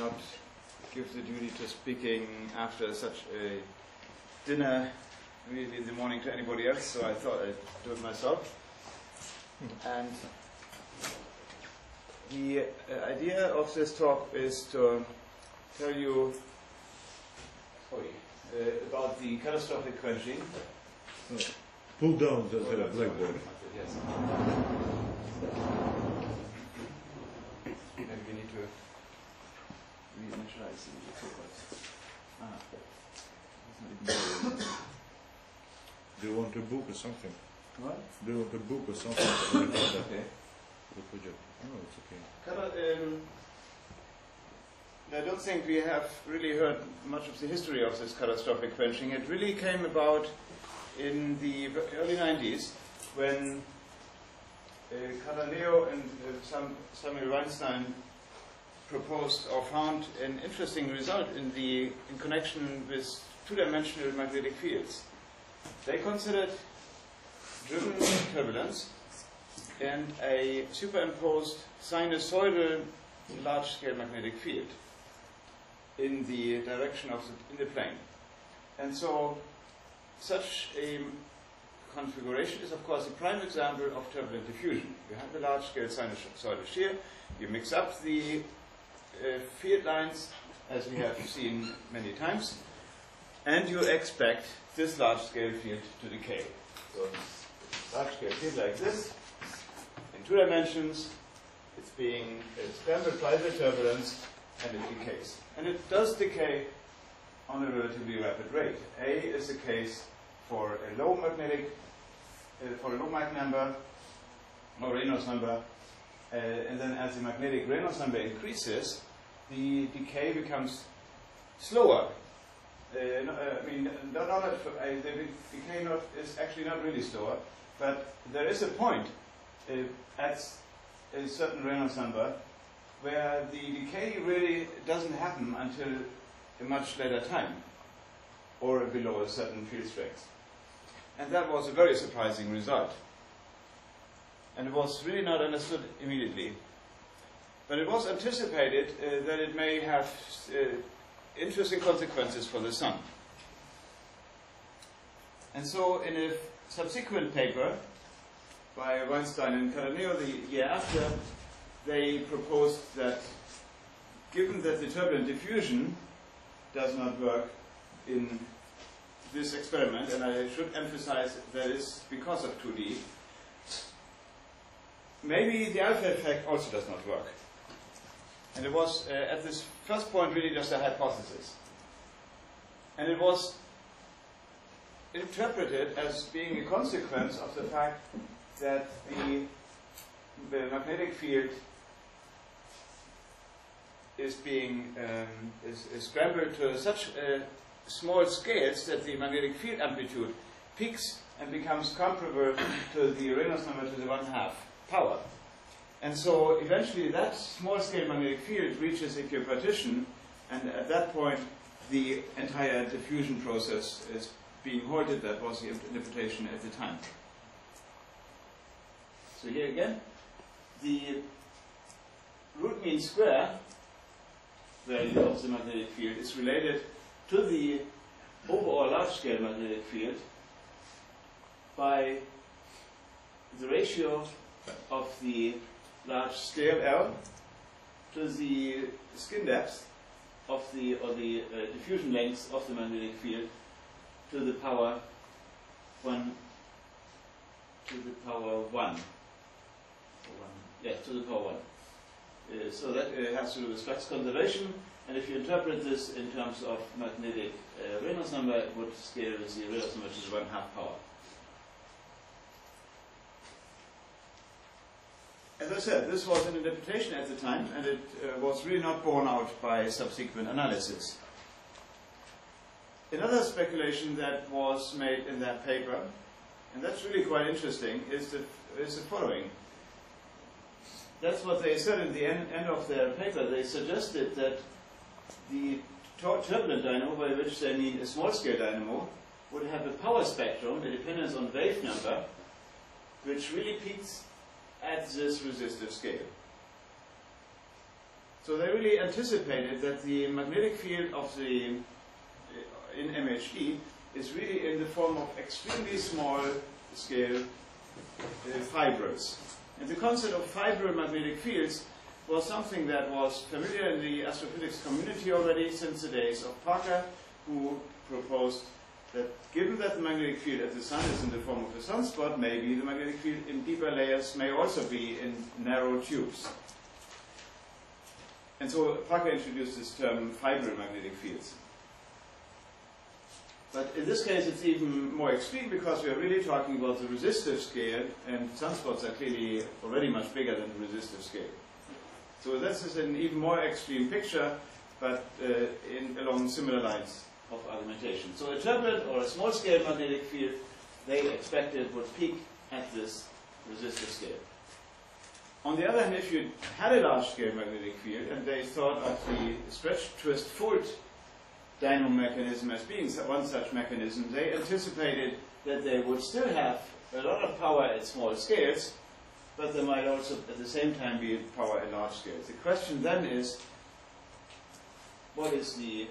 not give the duty to speaking after such a dinner immediately in the morning to anybody else, so I thought I'd do it myself. And the idea of this talk is to tell you about the catastrophic quenching. Pull down the blackboard. Yes. Maybe we need to reinitialize the papers. Do you want a book or something? What? Do you want a book or something? Okay. The project. Oh, it's okay. I don't think we have really heard much of the history of this catastrophic quenching. It really came about in the early 90s when Galileo and Samuel Weinstein proposed or found an interesting result in connection with two-dimensional magnetic fields. They considered driven turbulence and a superimposed sinusoidal large-scale magnetic field in the direction of the plane. And so such a configuration is, of course, a prime example of turbulent diffusion. You have a large-scale sinusoidal shear, you mix up the field lines, as we have seen many times, and you expect this large-scale field to decay. So large-scale field like this, in two dimensions, it's being scrambled by the turbulence, and it decays. And it does decay on a relatively rapid rate. A is the case for a low magnetic, for a low Mach number, or Reynolds number, and then as the magnetic Reynolds number increases, the decay becomes slower. The decay is actually not really slower, but there is a point at a certain Reynolds number where the decay really doesn't happen until a much later time, or below a certain field strength. And that was a very surprising result. And it was really not understood immediately. But it was anticipated that it may have interesting consequences for the Sun. And so in a subsequent paper by Weinstein and Galileo the year after, they proposed that given that the turbulent diffusion does not work in this experiment, and I should emphasize that is because of 2D, maybe the alpha effect also does not work. And it was, at this first point, really just a hypothesis. And it was interpreted as being a consequence of the fact that the magnetic field is being is scrambled to such small scales that the magnetic field amplitude peaks and becomes comparable to the Reynolds number to the 1/2 power. And so eventually that small scale magnetic field reaches equipartition, and at that point the entire diffusion process is being halted. That was the interpretation at the time. So here again, the root mean square value of the magnetic field is related to the overall large-scale magnetic field by the ratio of the large scale L to the skin depth of the diffusion length of the magnetic field to the power 1 to the power 1. Yeah, to the power 1. So that has to do with flux conservation, and if you interpret this in terms of magnetic Reynolds number, it would scale with the Reynolds number to the 1/2 power. As I said, this was an interpretation at the time, and it was really not borne out by subsequent analysis. Another speculation that was made in that paper, and that's really quite interesting, is the following. That's what they said in the end of their paper. They suggested that the turbulent dynamo, by which they mean a small-scale dynamo, would have a power spectrum, a dependence on wave number, which really peaks at this resistive scale. So they really anticipated that the magnetic field of the in MHD is really in the form of extremely small scale fibrils. And the concept of fibril magnetic fields was something that was familiar in the astrophysics community already since the days of Parker, who proposed that given that the magnetic field at the Sun is in the form of a sunspot, maybe the magnetic field in deeper layers may also be in narrow tubes. And so Parker introduced this term fibril magnetic fields. But in this case it's even more extreme because we are really talking about the resistive scale, and sunspots are clearly already much bigger than the resistive scale. So this is an even more extreme picture, but along similar lines of argumentation. So a turbulent or a small scale magnetic field, they expected would peak at this resistive scale. On the other hand, if you had a large scale magnetic field and they thought of the stretch, twist, fold dynamo mechanism as being one such mechanism, they anticipated that they would still have a lot of power at small scales, but there might also at the same time be power at large scales. The question then is, what is the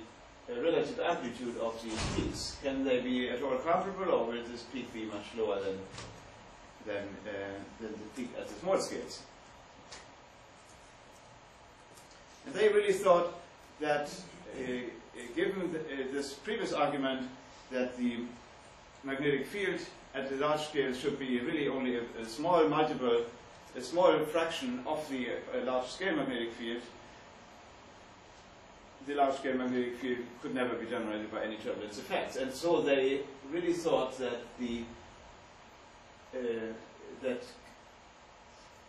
relative amplitude of these peaks? Can they be at all comparable, or will this peak be much lower than the peak at the small scales? And they really thought that, given this previous argument that the magnetic field at the large scale should be really only a small multiple, a small fraction of the large scale magnetic field, the large scale magnetic field could never be generated by any turbulence effects. And so they really thought that that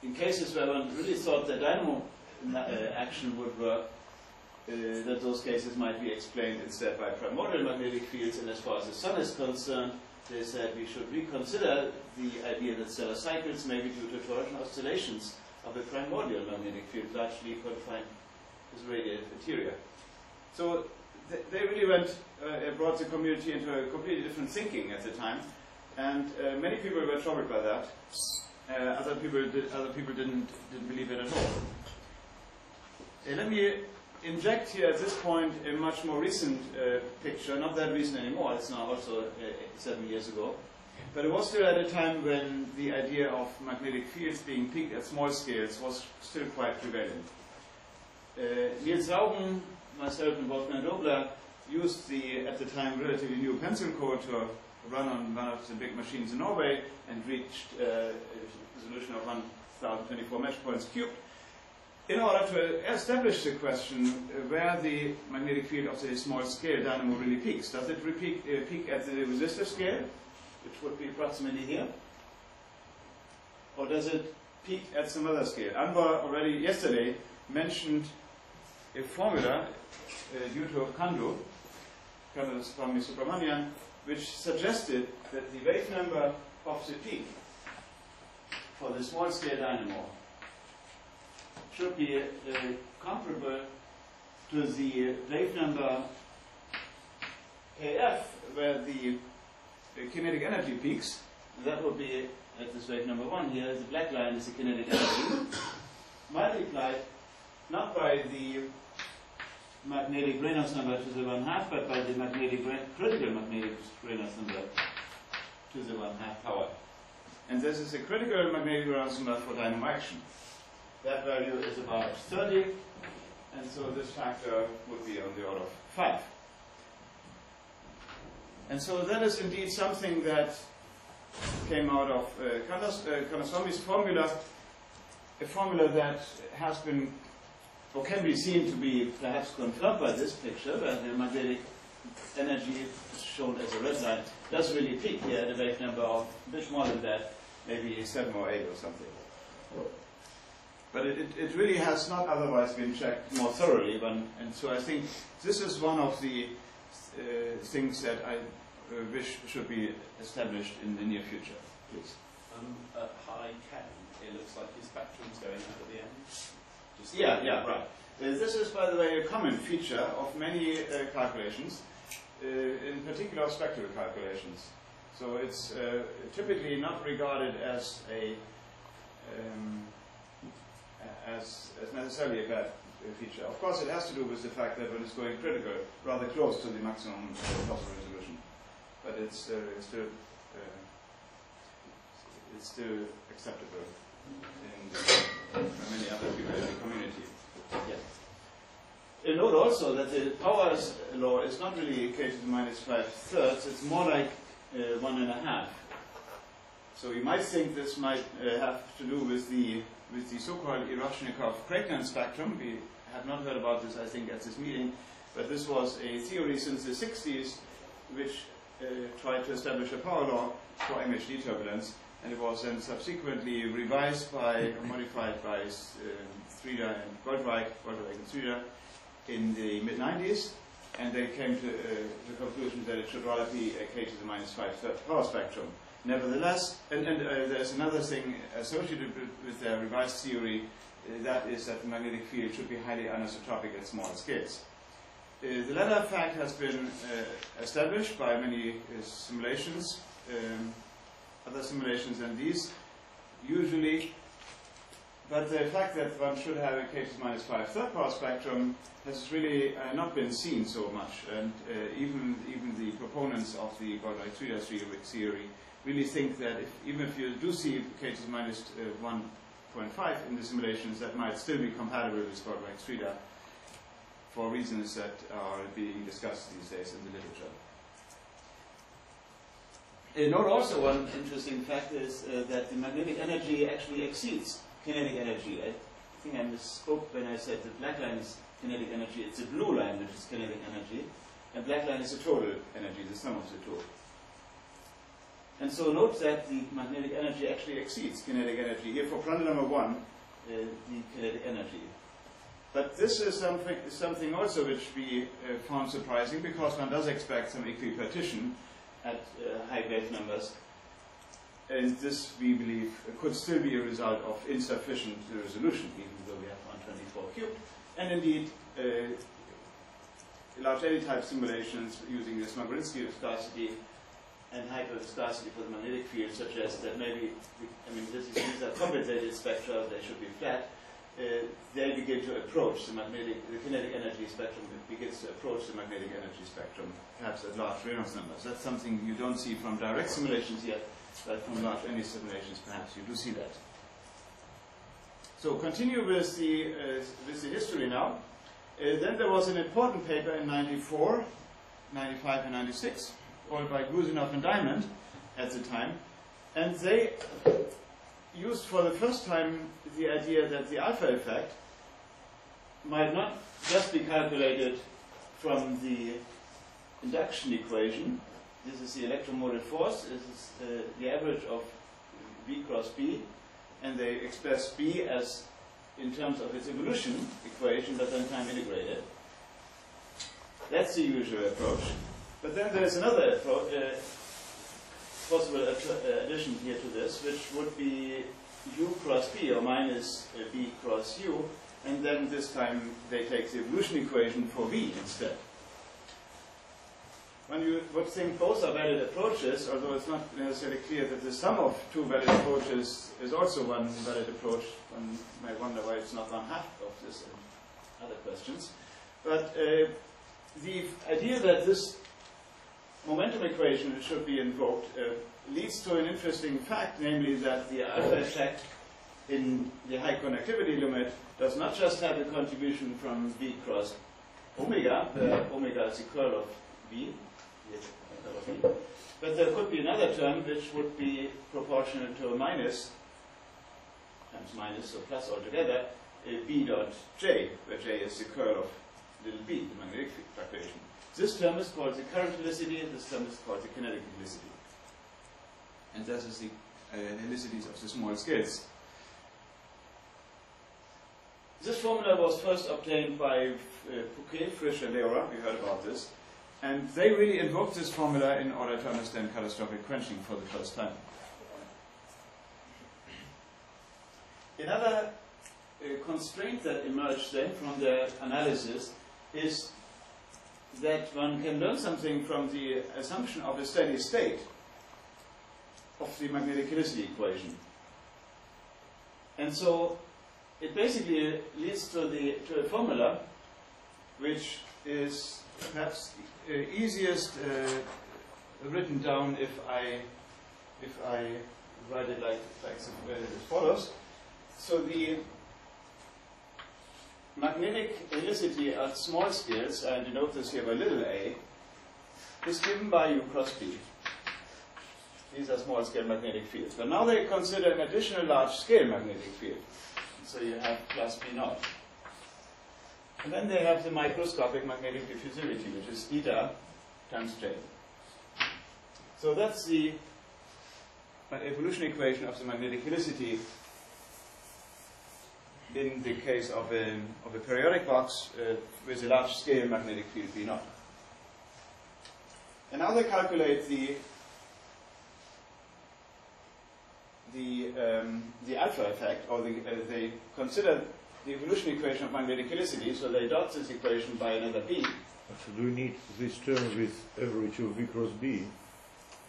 in cases where one really thought that dynamo action would work, that those cases might be explained instead by primordial magnetic fields. And as far as the Sun is concerned, they said we should reconsider the idea that stellar cycles may be due to torsion oscillations of a primordial magnetic field largely confined to the radiant interior. So they really brought the community into a completely different thinking at the time, and many people were troubled by that. Other people didn't believe it at all. Let me inject here at this point a much more recent picture, not that recent anymore, it's now also 7 years ago, but it was still at a time when the idea of magnetic fields being peaked at small scales was still quite prevalent. Niels Saugen, myself and Wolfgang Dobler used the, at the time, relatively new pencil code to run on one of the big machines in Norway and reached a resolution of 1024 mesh points cubed, in order to establish the question where the magnetic field of the small scale dynamo really peaks. Does it peak at the resistive scale, which would be approximately here? Or does it peak at some other scale? Anwar already yesterday mentioned a formula due to Kando Swami Subramanian, which suggested that the wave number of the peak for the small scale dynamo should be comparable to the wave number AF, where the kinetic energy peaks. That would be at this wave number 1 here. The black line is the kinetic energy, multiplied not by the magnetic Reynolds number to the 1/2, but by the critical magnetic Reynolds number to the 1/2 power. And this is the critical magnetic Reynolds number for dynamo action. That value is about 30, and so this factor would be on the order of 5. And so that is indeed something that came out of Kanaswami's formula, a formula that has been, or can be seen to be perhaps confirmed by this picture, where the magnetic energy is shown as a red line, does really peak here at a wave number of a bit more than that, maybe 7 or 8 or something. But it really has not otherwise been checked more thoroughly, and so I think this is one of the things that I wish should be established in the near future. Please. At high K, it looks like his spectrum's going up at the end. Just Yeah, right. This is, by the way, a common feature of many calculations, in particular spectral calculations. So it's typically not regarded as a as necessarily a bad feature. Of course, it has to do with the fact that when it's going critical, rather close to the maximum possible resolution, but it's still acceptable in many other people in the community. Yeah. Note also that the powers law is not really k to the minus 5/3, it's more like 1.5. So you might think this might have to do with the so-called Eroshnikov-Kragnon spectrum. We have not heard about this, I think, at this meeting, but this was a theory since the 60s which tried to establish a power law for MHD turbulence, and it was then subsequently revised by, modified by Strieder and Goldreich and Strieder in the mid-90s, and they came to the conclusion that it should rather be a k to the minus 5/3 power spectrum. Nevertheless, and there's another thing associated with their revised theory, that is that the magnetic field should be highly anisotropic at small scales. The latter fact has been established by many simulations, other simulations than these, usually, but the fact that one should have a k to the minus 5/3 power spectrum has really not been seen so much, and even the proponents of the Goldreich-Strieder theory really think that even if you do see k to the minus 1.5 in the simulations, that might still be compatible with Goldreich-Strieder for reasons that are being discussed these days in the literature. Note also one interesting fact is that the magnetic energy actually exceeds kinetic energy. I think I misspoke when I said the black line is kinetic energy. It's the blue line which is kinetic energy, and black line is the total energy, the sum of the two. And so note that the magnetic energy actually exceeds kinetic energy. Here for Prandtl number 1, the kinetic energy. But this is something also which we found surprising, because one does expect some equipartition at high wave numbers. And this, we believe, could still be a result of insufficient resolution, even though we have 124 cubed. And indeed, large eddy type simulations using the Smagorinsky scarcity and hyperviscosity for the magnetic field suggest that maybe, these are compensated spectra, they should be flat. They begin to approach the kinetic energy spectrum. It begins to approach the magnetic energy spectrum, perhaps at large Reynolds numbers. That's something you don't see from direct simulations yet, but from large eddy simulations, perhaps you do see that. So continue with the history now. Then there was an important paper in 94, 95, and 96. Called by Gruzinov and Diamond at the time, and they used for the first time the idea that the alpha effect might not just be calculated from the induction equation. This is the electromotive force, this is the average of V cross B, and they express B as in terms of its evolution equation, but then time integrated. That's the usual approach. But then there's another possible addition here to this, which would be U cross B, or minus B cross U, and then this time they take the evolution equation for V instead. When you would think both are valid approaches, although it's not necessarily clear that the sum of two valid approaches is also one valid approach, one might wonder why it's not 1/2 of this and other questions. But the idea that this momentum equation should be invoked leads to an interesting fact, namely that the alpha effect in the high conductivity limit does not just have a contribution from V cross omega, where omega is the curl of V, but there could be another term which would be proportional to a minus, times minus, so plus altogether, B dot J, where J is the curl of little b, the magnetic fluctuation. This term is called the current helicity, and this term is called the kinetic helicity. And that is the helicities of the small scales. This formula was first obtained by Fouquet, Frisch, and Leora. We heard about this. And they really invoked this formula in order to understand catastrophic quenching for the first time. Another constraint that emerged then from their analysis is that one can learn something from the assumption of a steady state of the magnetic helicity equation. And so it basically leads to a formula which is perhaps easiest written down if I write it like as follows. So the magnetic helicity at small scales, I denote this here by little a, is given by U cross B. These are small scale magnetic fields. But now they consider an additional large scale magnetic field. So you have plus B naught. And then they have the microscopic magnetic diffusivity, which is eta times J. So that's the evolution equation of the magnetic helicity in the case of a periodic box with a large scale magnetic field B naught. And now they calculate the alpha effect, or they consider the evolution equation of magnetic helicity, so they dot this equation by another B. So do we need this term with average of V cross B,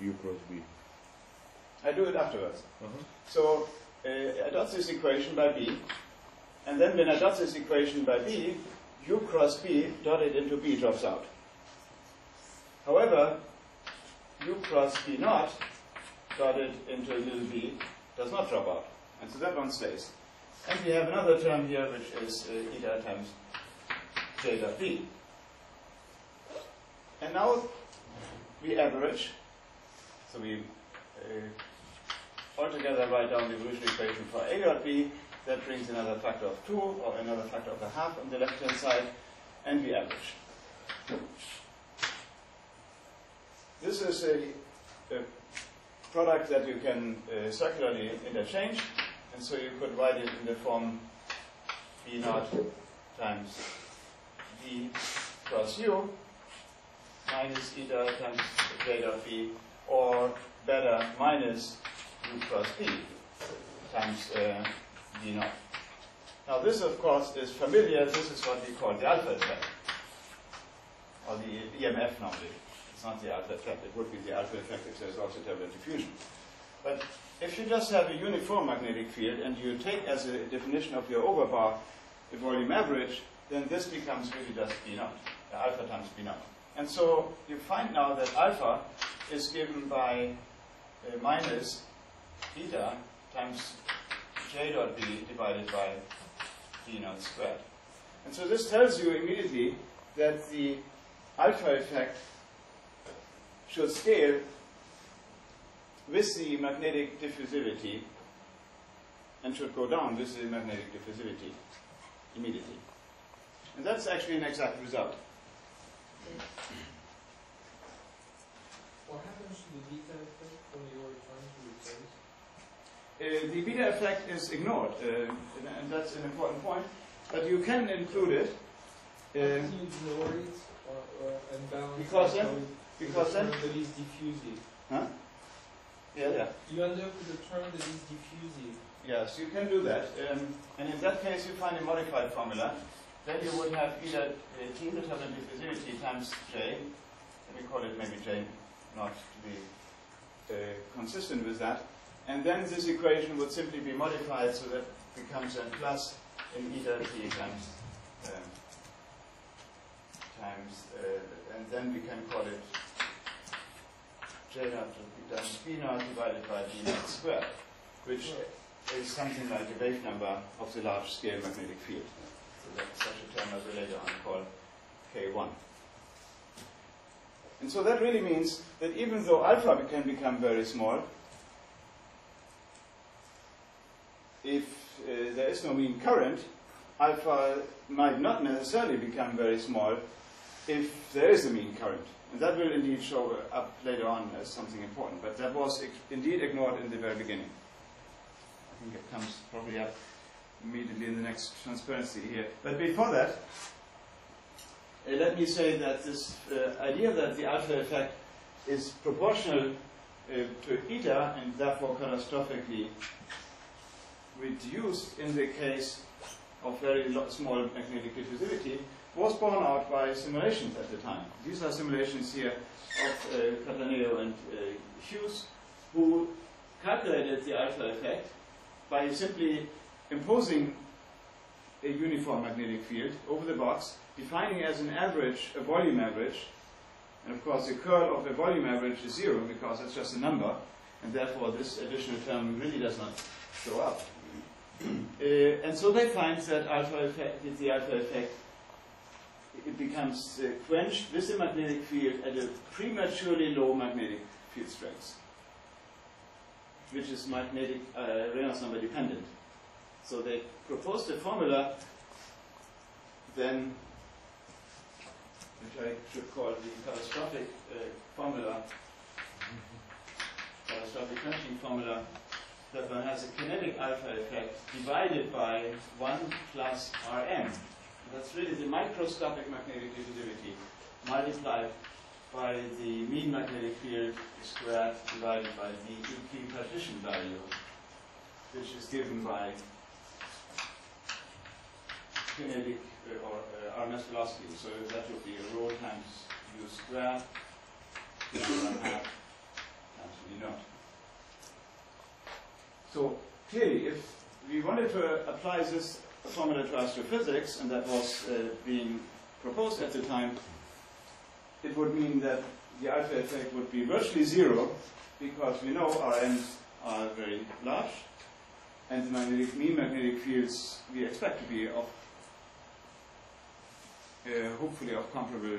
U cross B? I do it afterwards. So I dot this equation by B, and then when I dot this equation by B, U cross B dotted into B drops out. However, U cross B naught dotted into little b does not drop out, and so that one stays. And we have another term here which is eta times J dot B. And now we average, so we altogether write down the evolution equation for A dot B. That brings another factor of 2 or another factor of a half on the left hand side, and we average. This is a product that you can circularly interchange, and so you could write it in the form B naught times B cross U minus eta times J dot B, or better, minus U cross B times B naught. Now this, of course, is familiar. This is what we call the alpha effect, or the EMF normally. It's not the alpha effect. It would be the alpha effect if there's also turbulent diffusion. But if you just have a uniform magnetic field and you take as a definition of your overbar the volume average, then this becomes really just B naught, alpha times B naught. And so you find now that alpha is given by minus eta times J dot B divided by B naught squared. And so this tells you immediately that the alpha effect should scale with the magnetic diffusivity and should go down with the magnetic diffusivity immediately. And that's actually an exact result. What happens to the beta effect when you are trying to replace? The beta effect is ignored, and that's an important point. But you can include it. How can you ignore it and balance because it because then that is diffusive? Huh? Yeah. You end up with a term that is diffusive. Yes, you can do that. And in that case, you find a modified formula. Then you would have either T determinant diffusivity times J. Let me call it maybe J naught to be consistent with that. And then this equation would simply be modified so that it becomes a plus in eta T times, and then we can call it J naught times B naught divided by B naught squared, which is something like a wave number of the large scale magnetic field. So that's such a term as we later on call K1. And so that really means that even though alpha can become very small, if there is no mean current, alpha might not necessarily become very small if there is a mean current. And that will indeed show up later on as something important. But that was indeed ignored in the very beginning. I think it comes probably up immediately in the next transparency here. But before that, let me say that this idea that the alpha effect is proportional to eta and therefore catastrophically reduced in the case of very small magnetic diffusivity was borne out by simulations at the time. These are simulations here of Cattaneo and Hughes, who calculated the alpha effect by simply imposing a uniform magnetic field over the box, defining as an average, a volume average. And of course, the curl of a volume average is 0 because it's just a number, and therefore this additional term really does not show up. And so they find that alpha effect, with the alpha effect, it becomes quenched with the magnetic field at a prematurely low magnetic field strength, which is magnetic Reynolds number dependent. So they proposed a formula then, which I should call the catastrophic formula, catastrophic quenching formula, that one has a kinetic alpha effect divided by 1 plus Rm. That's really the microscopic magnetic diffusivity multiplied by the mean magnetic field squared divided by the equipartition value, which is given by kinetic RMS velocity. So that would be rho times u squared, 1/2 times v naught. So clearly, if we wanted to apply this formula to astrophysics, and that was being proposed at the time, it would mean that the alpha effect would be virtually 0, because we know RMs are very large, and the mean magnetic fields we expect to be of hopefully of comparable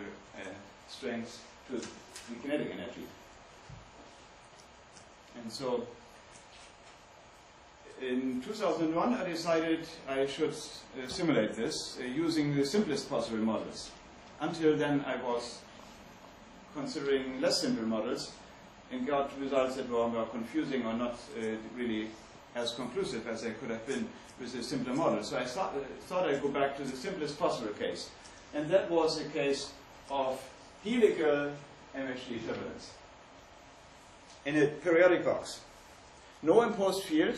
strength to the kinetic energy. And so in 2001 I decided I should simulate this using the simplest possible models. Until then I was considering less simple models and got results that were more confusing or not really as conclusive as they could have been with a simpler model. So I thought I'd go back to the simplest possible case. And that was a case of helical MHD turbulence in a periodic box. No imposed field,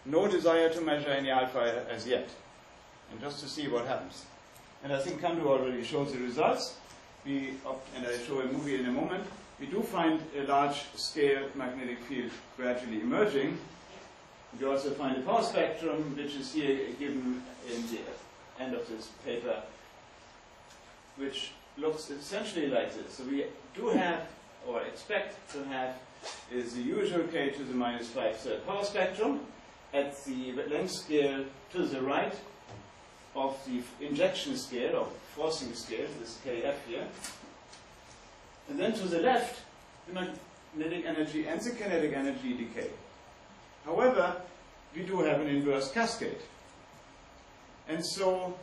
no desire to measure any alpha as yet, and just to see what happens. And I think Kandu already shows the results, and I show a movie in a moment. We do find a large-scale magnetic field gradually emerging. We also find a power spectrum, which is here given in the end of this paper, which looks essentially like this. So we do have, or expect to have, is the usual k to the minus 5 power spectrum at the length scale to the right of the injection scale, or forcing scale, this kf here. And then to the left, the magnetic energy and the kinetic energy decay. However, we do have an inverse cascade. And so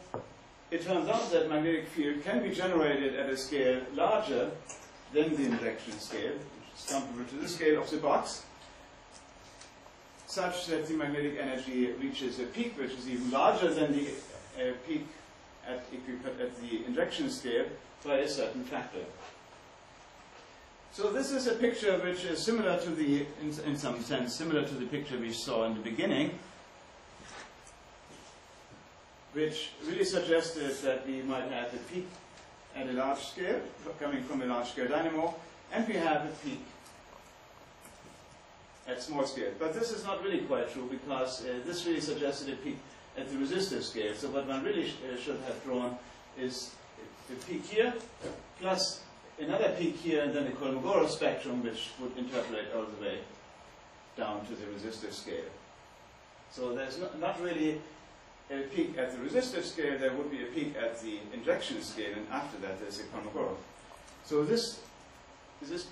it turns out that magnetic field can be generated at a scale larger than the injection scale, which is comparable to the scale of the box, such that the magnetic energy reaches a peak which is even larger than the peak at the injection scale by a certain factor. So this is a picture which is similar to the, in some sense, similar to the picture we saw in the beginning, which really suggested that we might have a peak at a large scale, coming from a large scale dynamo, and we have a peak at small scale. But this is not really quite true, because this really suggested a peak at the resistive scale. So what one really should have drawn is a peak here, plus another peak here, and then the Kolmogorov spectrum, which would interpolate all the way down to the resistive scale. So there's not really a peak at the resistive scale, there would be a peak at the injection scale, and after that there's a Kolmogorov. So this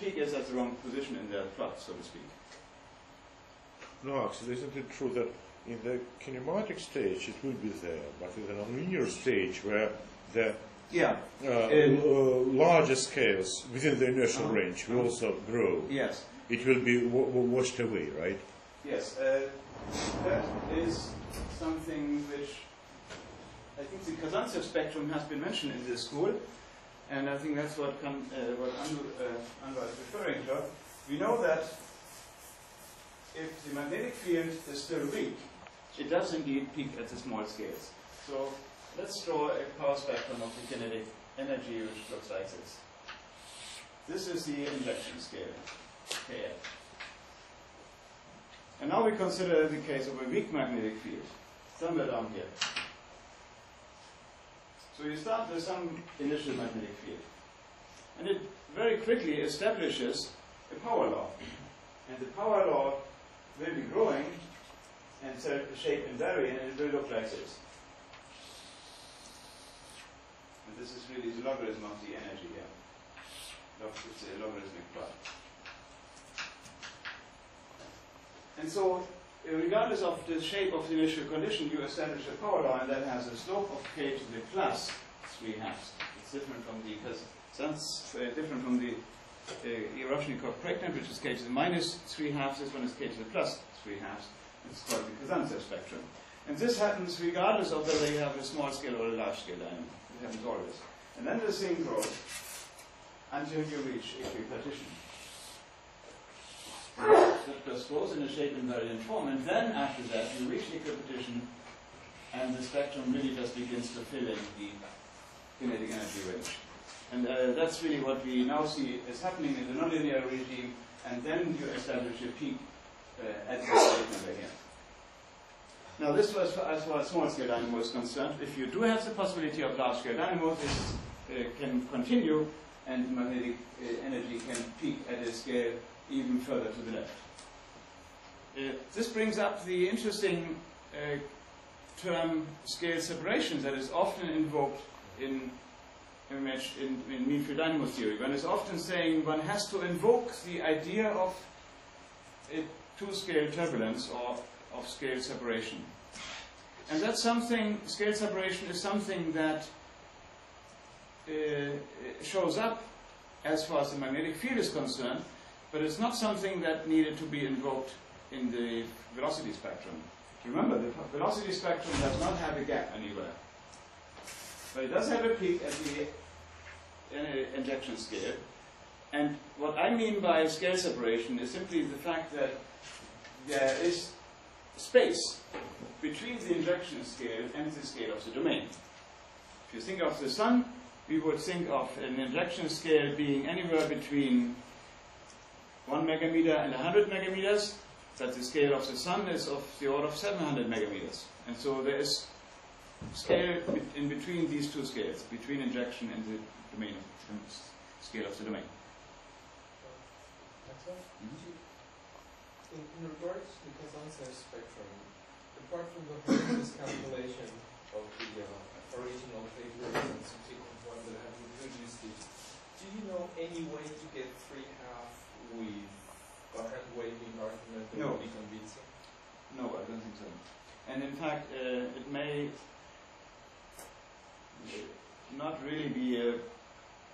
peak is at the wrong position in the plot, so to speak. No, actually, isn't it true that in the kinematic stage it will be there, but in a nonlinear stage where the larger scales within the inertial range will also grow? Yes. It will be washed away, right? Yes. That is something which I think the Kazantsev spectrum has been mentioned in this school, and I think that's what Anwar is referring to. We know that if the magnetic field is still weak, it does indeed peak at the small scales. So let's draw a power spectrum of the kinetic energy, which looks like this. This is the injection scale, Kf. And now we consider the case of a weak magnetic field, somewhere down here. So you start with some initial magnetic field. And it very quickly establishes a power law. And the power law will be growing and shape and vary, and it will look like this. And this is really the logarithm of the energy here. It's a logarithmic plot. And so, regardless of the shape of the initial condition, you establish a power law, and that has a slope of k to the plus 3 halves. It's different from the different from the Eroshnikov pregnant, which is k to the minus 3 halves. This one is k to the plus 3 halves. It's called the Kazantsev spectrum. And this happens regardless of whether you have a small scale or a large scale dynamo. It happens always. And then the thing grows until you reach equipartition. That just grows in a shape invariant form, and then after that you reach equipartition, and the spectrum really just begins to fill in the kinetic energy range. And that's really what we now see is happening in the nonlinear regime, and then you establish a peak at the state number here. Now this was as far as small-scale dynamo is concerned. If you do have the possibility of large-scale dynamo, this can continue, and magnetic energy can peak at a scale even further to the left. This brings up the interesting term scale separation that is often invoked in mean field dynamo theory. One is often saying one has to invoke the idea of a two-scale turbulence or of scale separation. And that's something, scale separation is something that shows up as far as the magnetic field is concerned, but it's not something that needed to be invoked in the velocity spectrum. Remember, the velocity spectrum does not have a gap anywhere. But it does have a peak at the injection scale. And what I mean by scale separation is simply the fact that there is space between the injection scale and the scale of the domain. If you think of the sun, we would think of an injection scale being anywhere between 1 megameter and 100 megameters, that the scale of the sun is of the order of 700 megameters. And so there is scale in between these two scales, between injection and the domain of the scale of the domain. In regards to the Kazantsev spectrum, apart from the horrendous calculation of the original paper and subsequent one that have introduced it, do you know any way to get 3/2 with a hand-waving argument that would be convincing? No, I don't think so. And in fact, it may not really be a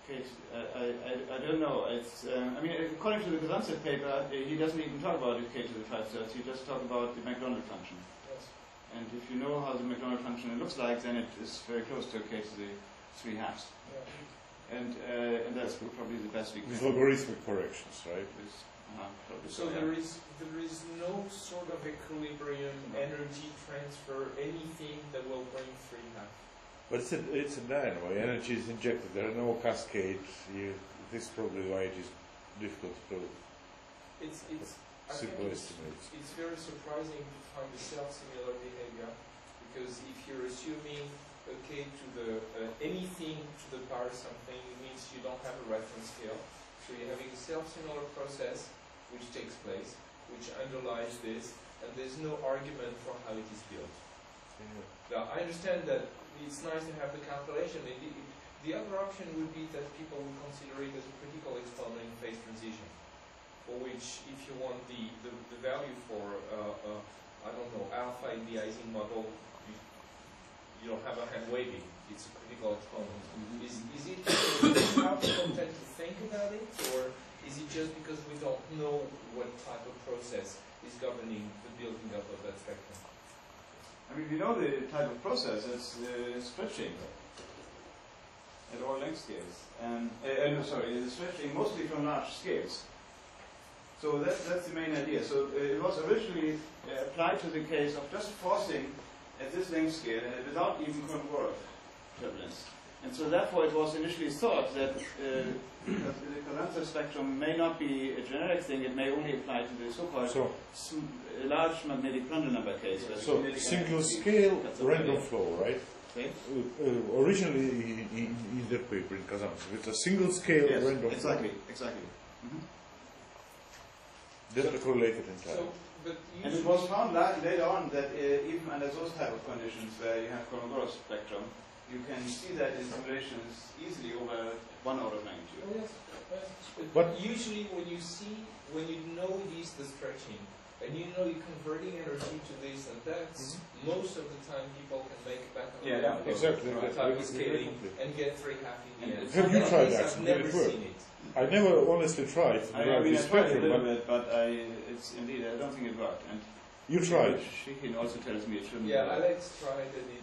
case. I don't know. It's, I mean, according to the Kazantsev paper, he doesn't even talk about it k to the 5/3. He just talks about the Macdonald function. Yes. And if you know how the Macdonald function looks like, then it is very close to k to the 3/2. Yeah. And that's probably the best we can. With logarithmic corrections, right? So there is no sort of equilibrium, energy transfer, anything that will bring 3/2. But it's a dynamo. Energy is injected. There are no cascades. This is probably why it is difficult to simple estimates. It's very surprising to find a self-similar behavior, because if you're assuming k to the anything to the power something, it means you don't have a reference scale. So you're having a self-similar process which takes place, which underlies this, and there's no argument for how it is built. Yeah. Now, I understand that it's nice to have the calculation. The other option would be that people would consider it as a critical exponent in phase transition, for which, if you want the value for, I don't know, alpha in the Ising model, you don't have a hand waving. It's a critical exponent. Is it how people tend to think about it, or is it just because we don't know what type of process is governing the building up of that spectrum? I mean, we know the type of process. It's stretching at all length scales. The stretching mostly from large scales. So that's the main idea. So it was originally applied to the case of just forcing at this length scale without even converged turbulence. And so therefore it was initially thought that the Kazantsev spectrum may not be a generic thing, it may only apply to the so-called large magnetic Prandtl number case. So single scale random flow, right? Okay. Originally in the paper in Kazantzov, it's a single scale Yes, random. exactly. Mm-hmm. That's correlated entirely. So, but And it was found later on that even under those type of conditions where you have Kolmogorov spectrum, you can see that in simulations easily over 1 order of magnitude. Oh, yes. But usually when you know it is the stretching, and you know you're converting energy to this and that, most of the time people can make it back on Yeah, the yeah, exactly. type of Very scaling complete. and get very happy in the end. Have you tried that? I've Did never it work? seen it. I never honestly tried to I drive mean, this I tried a spectrum, little but bit, but it's indeed, I don't think it worked. And you tried. Shikin also tells me it shouldn't Yeah, work. Alex tried and it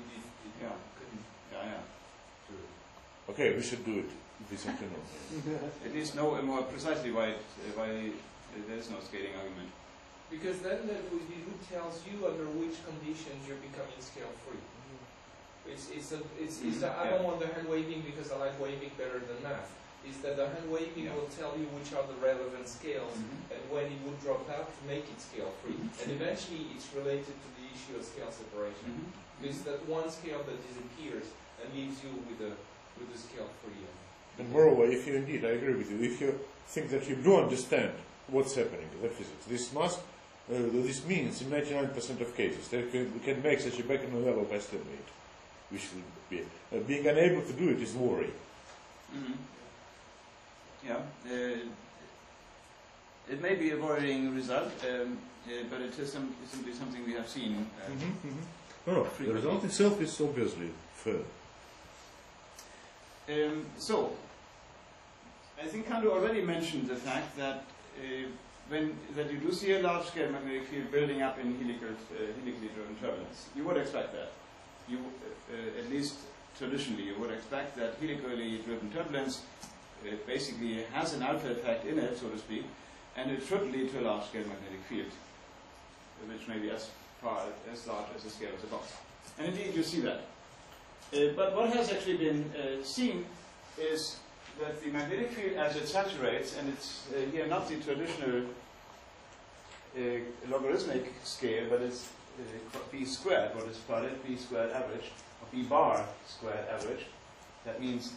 Yeah. couldn't. Yeah. Okay, we should do it this afternoon. At least know more precisely why there is no scaling argument. Because then it tells you under which conditions you're becoming scale free. I don't want the hand waving because I like waving better than math. Is that the hand waving will tell you which are the relevant scales and when it would drop out to make it scale free. And eventually it's related to the issue of scale separation. It's that one scale that disappears and leaves you with the scale free. And moreover, if you indeed, I agree with you, if you think that you do understand what's happening in the physics, this means in 99% of cases that we can make such a back-envelope estimate, which would be being unable to do it is worrying. Yeah, it may be a worrying result, but it is simply something we have seen. No, the result itself is obviously firm. So, I think Kando already mentioned the fact that that you do see a large-scale magnetic field building up in helically driven turbulence. You would expect that. You, at least traditionally, you would expect that helically driven turbulence basically has an alpha effect in it, so to speak, and it should lead to a large-scale magnetic field, which may be as large as the scale of the box. And indeed, you see that. But what has actually been seen is that the magnetic field, as it saturates, and it's here not the traditional logarithmic scale, but it's b squared, what is plotted, b squared average, or b bar squared average. That means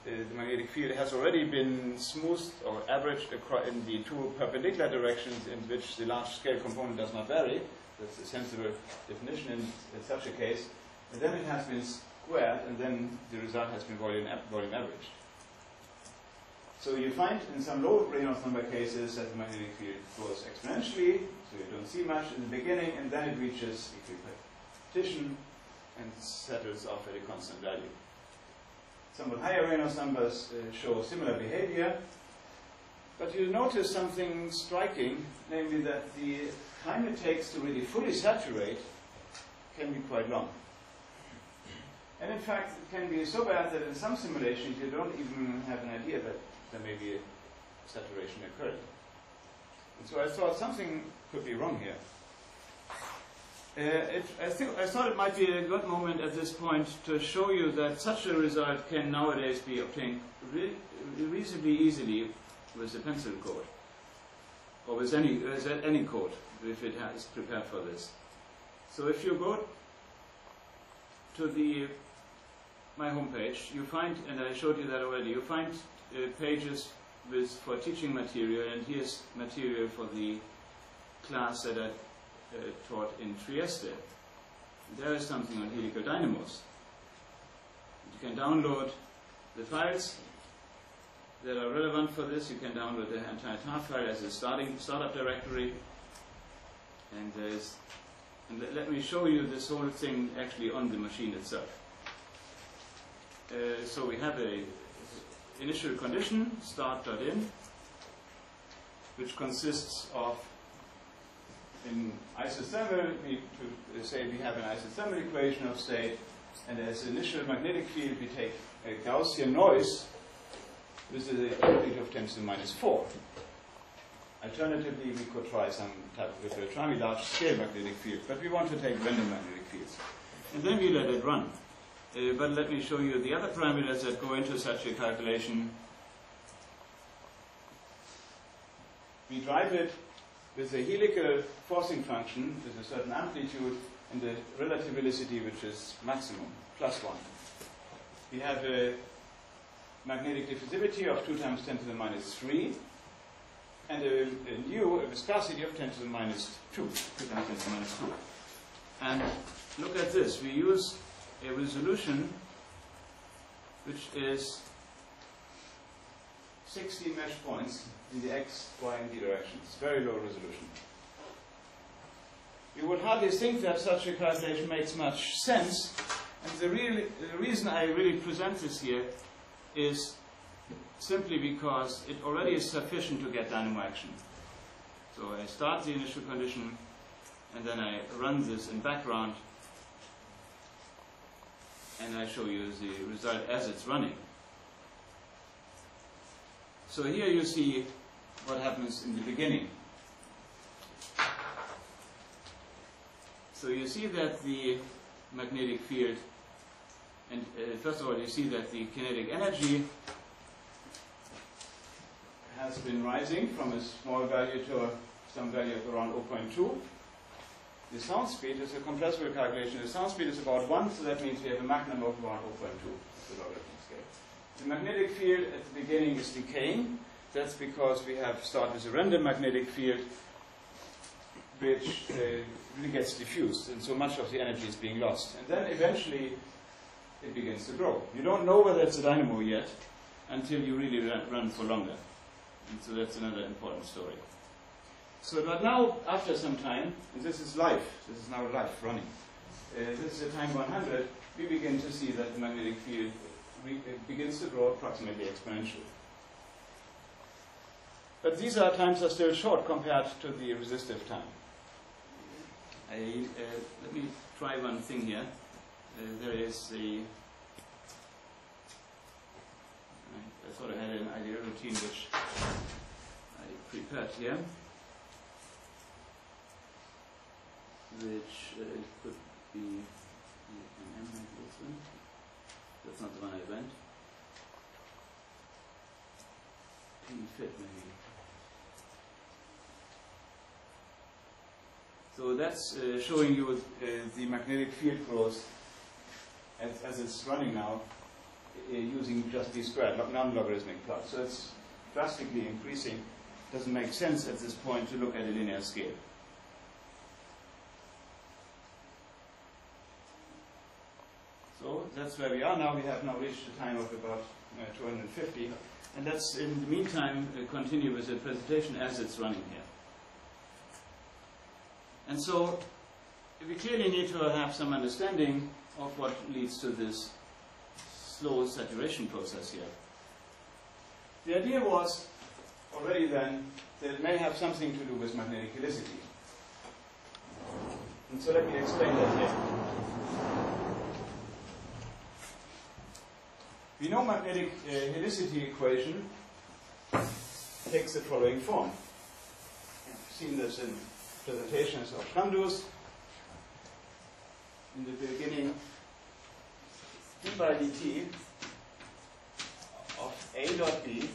the magnetic field has already been smoothed or averaged in the two perpendicular directions in which the large scale component does not vary. That's a sensible definition in such a case. And then it has been squared, and then the result has been volume averaged. So you find in some low Reynolds number cases that the magnetic field grows exponentially, so you don't see much in the beginning, and then it reaches equipartition and settles off at a constant value. Somewhat higher Reynolds numbers show similar behavior, but you notice something striking, namely that the time it takes to really fully saturate can be quite long. And in fact, it can be so bad that in some simulations you don't even have an idea that there may be a saturation occurring. And so I thought something could be wrong here. I thought it might be a good moment at this point to show you that such a result can nowadays be obtained reasonably easily with a pencil code, or with any code, if it is prepared for this. So if you go to my homepage, you find, and I showed you that already, you find pages for teaching material, and here's material for the class that I taught in Trieste. There is something on helical dynamos. You can download the files that are relevant for this. You can download the entire tar file as a startup directory. And let me show you this whole thing actually on the machine itself. So we have a initial condition, start.in, which consists of, in isothermal, we have an isothermal equation of state, and as initial magnetic field we take a Gaussian noise with the amplitude of 10 to the minus 4. Alternatively, we could try some type of arbitrarily large scale magnetic field, but we want to take random magnetic fields. And then we let it run. But let me show you the other parameters that go into such a calculation. We drive it with a helical forcing function with a certain amplitude and the relative velocity, which is maximum, +1. We have a magnetic diffusivity of 2 times 10 to the minus 3, and a viscosity of 10 to the minus 2, 2 times 10 to the minus 2. And look at this. We use a resolution which is 16 mesh points in the x, y, and z directions. Very low resolution. You would hardly think that such a calculation makes much sense, and the reason I really present this here is simply because it already is sufficient to get dynamo action. So I start the initial condition, and then I run this in background, and I show you the result as it's running. So here you see what happens in the beginning. So you see that the magnetic field, and first of all you see that the kinetic energy has been rising from a small value to some value of around 0.2. The sound speed is a compressible calculation. The sound speed is about 1, so that means we have a Mach number of around 0.2. That's the logarithm scale. The magnetic field at the beginning is decaying. That's because we have started with a random magnetic field which really gets diffused, and so much of the energy is being lost. And then eventually it begins to grow. You don't know whether it's a dynamo yet until you really run for longer. And so that's another important story. So but now, after some time, and this is live, this is now live running, this is at time 100, we begin to see that the magnetic field begins to grow approximately exponentially. But these times are still short compared to the resistive time. Let me try one thing here. There is a... I thought I had an ideal routine which I prepared here, which could be... That's not the one I went. Fit maybe. So that's showing you the magnetic field growth as it's running now using just d squared, non-logarithmic plot. So it's drastically increasing. It doesn't make sense at this point to look at a linear scale. So that's where we are now. We have now reached a time of about 250. And let's, in the meantime, continue with the presentation as it's running here. And so, we clearly need to have some understanding of what leads to this slow saturation process here. The idea was, already then, that it may have something to do with magnetic helicity. And so let me explain that here. We know magnetic helicity equation takes the following form. I've seen this in presentations of Flandus. In the beginning, d by dt of A dot B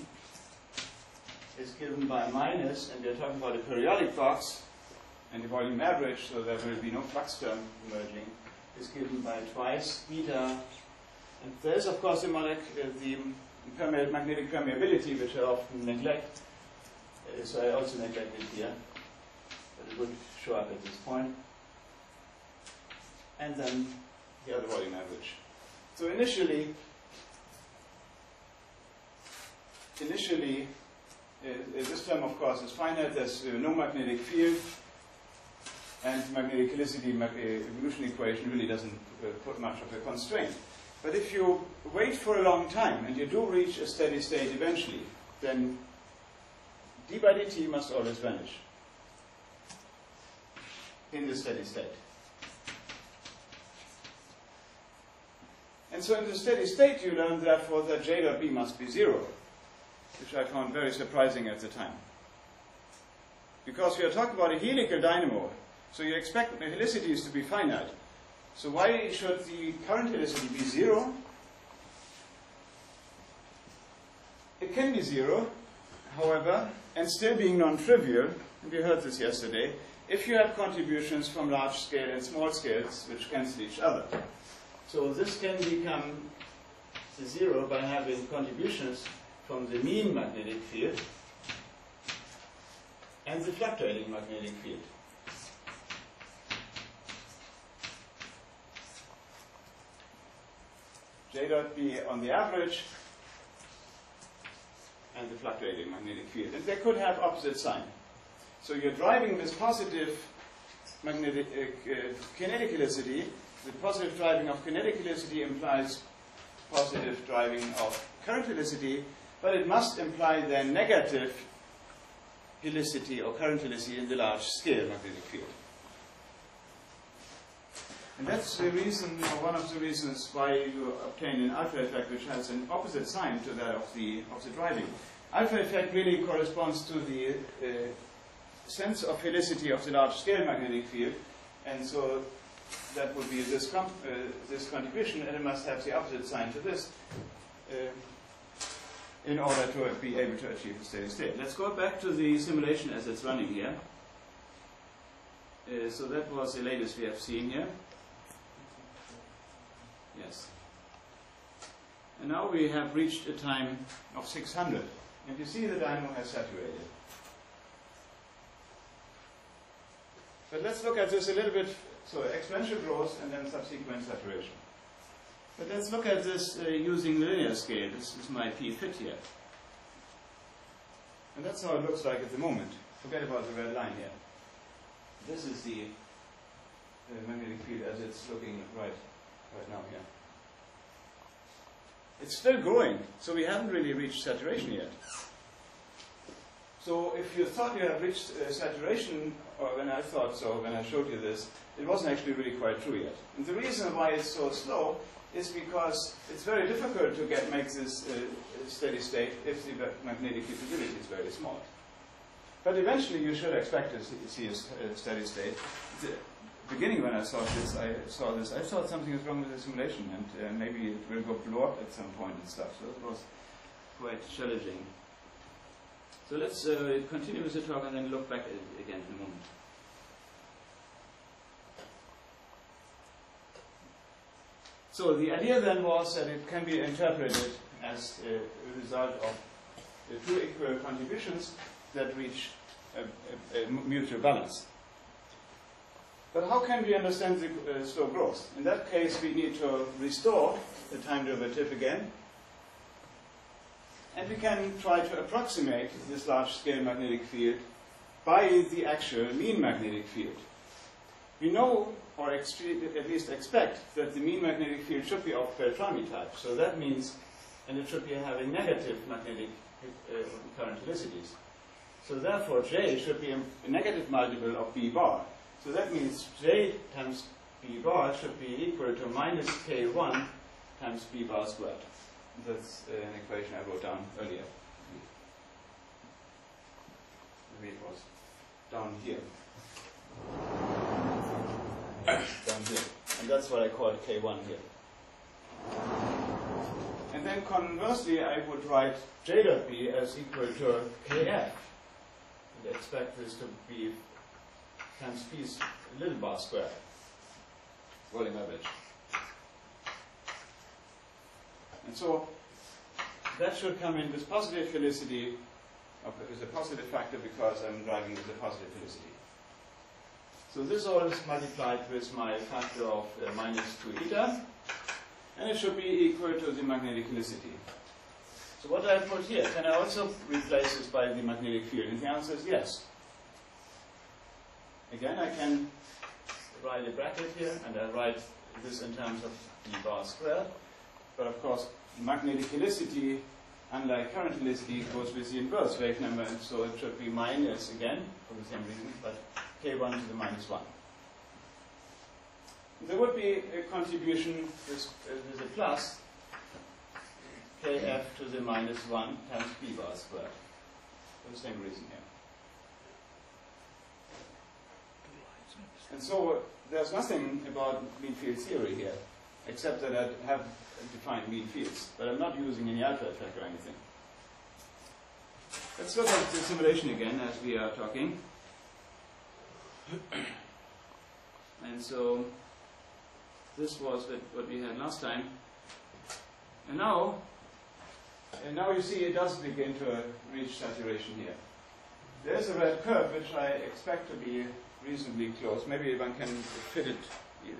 is given by minus, and we're talking about a periodic box, and the volume average, so there will be no flux term emerging, is given by twice beta. And there is, of course, the magnetic permeability, which I often neglect. So I also neglect it here. But it would show up at this point. And then the other volume average. So initially, this term, of course, is finite. There's no magnetic field. And magnetic helicity evolution equation really doesn't put much of a constraint. But if you wait for a long time, and you do reach a steady state eventually, then d by dt must always vanish in the steady state. And so in the steady state, you learn, therefore, that j dot b must be 0, which I found very surprising at the time. Because we are talking about a helical dynamo, so you expect the helicities to be finite. So why should the current helicity be 0? It can be 0, however, and still being non-trivial, and we heard this yesterday, if you have contributions from large scale and small scales which cancel each other. So this can become the zero by having contributions from the mean magnetic field and the fluctuating magnetic field. J dot B on the average and the fluctuating magnetic field. And they could have opposite sign. So you're driving this positive magnetic kinetic helicity. The positive driving of kinetic helicity implies positive driving of current helicity, but it must imply then negative helicity or current helicity in the large scale magnetic field. And that's the reason, or one of the reasons why you obtain an alpha effect which has an opposite sign to that of the driving. Alpha effect really corresponds to the sense of helicity of the large scale magnetic field, and so that would be this contribution, and it must have the opposite sign to this in order to be able to achieve a steady state. Let's go back to the simulation as it's running here. So that was the latest we have seen here. Yes. And now we have reached a time of 600. And you see the dynamo has saturated. But let's look at this a little bit. So exponential growth and then subsequent saturation. But let's look at this using the linear scale. This is my P fit here. And that's how it looks like at the moment. Forget about the red line here. This is the magnetic field as it's looking right now here. It's still growing, so we haven't really reached saturation yet. So if you thought you have reached saturation, or when I thought so, when I showed you this, it wasn't actually really quite true yet. And the reason why it's so slow is because it's very difficult to make this steady state if the magnetic capability is very small. But eventually you should expect to see a steady state. At the beginning when I saw this, I thought something was wrong with the simulation, and maybe it will blow up at some point and stuff. So it was quite challenging. So let's continue with the talk and then look back again in a moment. So the idea then was that it can be interpreted as a result of two equal contributions that reach a mutual balance. But how can we understand the slow growth? In that case, we need to restore the time derivative again. And we can try to approximate this large-scale magnetic field by the actual mean magnetic field. We know, or at least expect, that the mean magnetic field should be of Beltrami type. So that means, and it should be having negative magnetic current helicities. So therefore, J should be a negative multiple of B bar. So that means J times B bar should be equal to minus K1 times B bar squared. That's an equation I wrote down earlier. Maybe it was down here. Down here. And that's what I called K1 here. And then conversely, I would write J dot B as equal to Kf. And expect this to be times P's little bar squared, rolling average. And so that should come in with positive helicity, with a positive factor because I'm driving with a positive helicity. So this all is multiplied with my factor of minus 2 eta, and it should be equal to the magnetic helicity. So what do I put here? Can I also replace this by the magnetic field? And the answer is yes. Again, I can write a bracket here, and I write this in terms of B bar squared. But of course, magnetic helicity, unlike current helicity, goes with the inverse wave number, and so it should be minus again, for the same reason, but K1 to the minus 1. There would be a contribution with a plus, Kf to the minus 1 times B bar squared, for the same reason here. And so there's nothing about mean field theory here, except that I have defined mean fields, but I'm not using any alpha effect or anything. Let's look at the simulation again as we are talking. And so this was what we had last time. And now you see it does begin to reach saturation here. There's a red curve which I expect to be reasonably close. Maybe one can fit it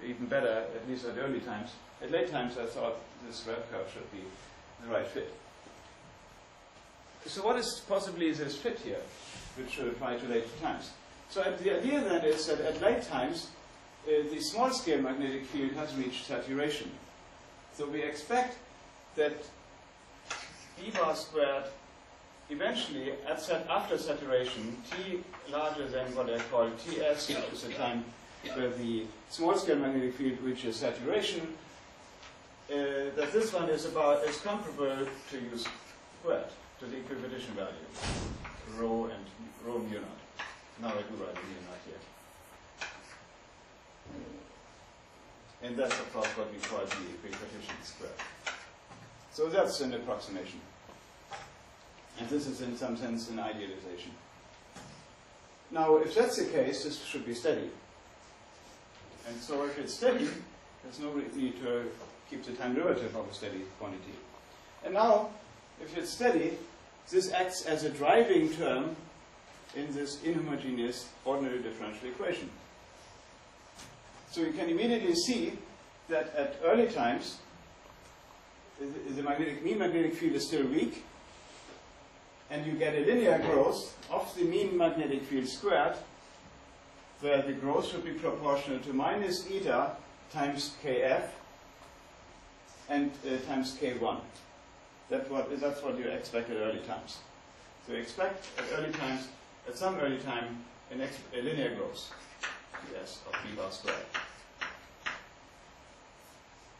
even better, at least at early times. At late times I thought this red curve should be the right fit. So what is possibly this fit here, which should apply to later times? So the idea then is that at late times, the small-scale magnetic field has reached saturation. So we expect that B bar squared eventually, after saturation, T larger than what I call Ts, which is the time where the small-scale magnetic field reaches saturation, that this one is comparable to U squared, to the equivalent value, rho and rho mu naught. Now I do write mu naught here. And that's of course what we call the equipartition square. So that's an approximation. And this is in some sense an idealization. Now if that's the case, this should be steady. And so if it's steady, there's no need to keep the time derivative of a steady quantity. And now, if it's steady, this acts as a driving term in this inhomogeneous ordinary differential equation. So you can immediately see that at early times, the mean magnetic field is still weak, and you get a linear growth of the mean magnetic field squared, where the growth should be proportional to minus eta times kf and times k1. That's what you expect at early times. So you expect at some early time, a linear growth, yes, of B bar squared.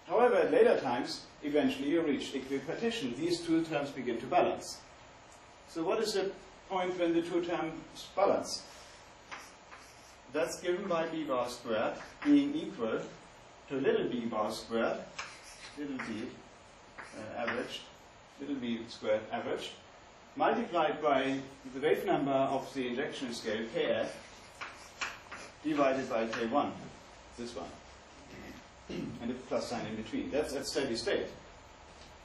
However, at later times, eventually you reach equipartition. These two terms begin to balance. So what is the point when the two terms balance? That's given by B bar squared being equal to little b bar squared, little b averaged, little b squared averaged, multiplied by the wave number of the injection scale, kf, divided by k1, this one, and a plus sign in between. That's at steady state.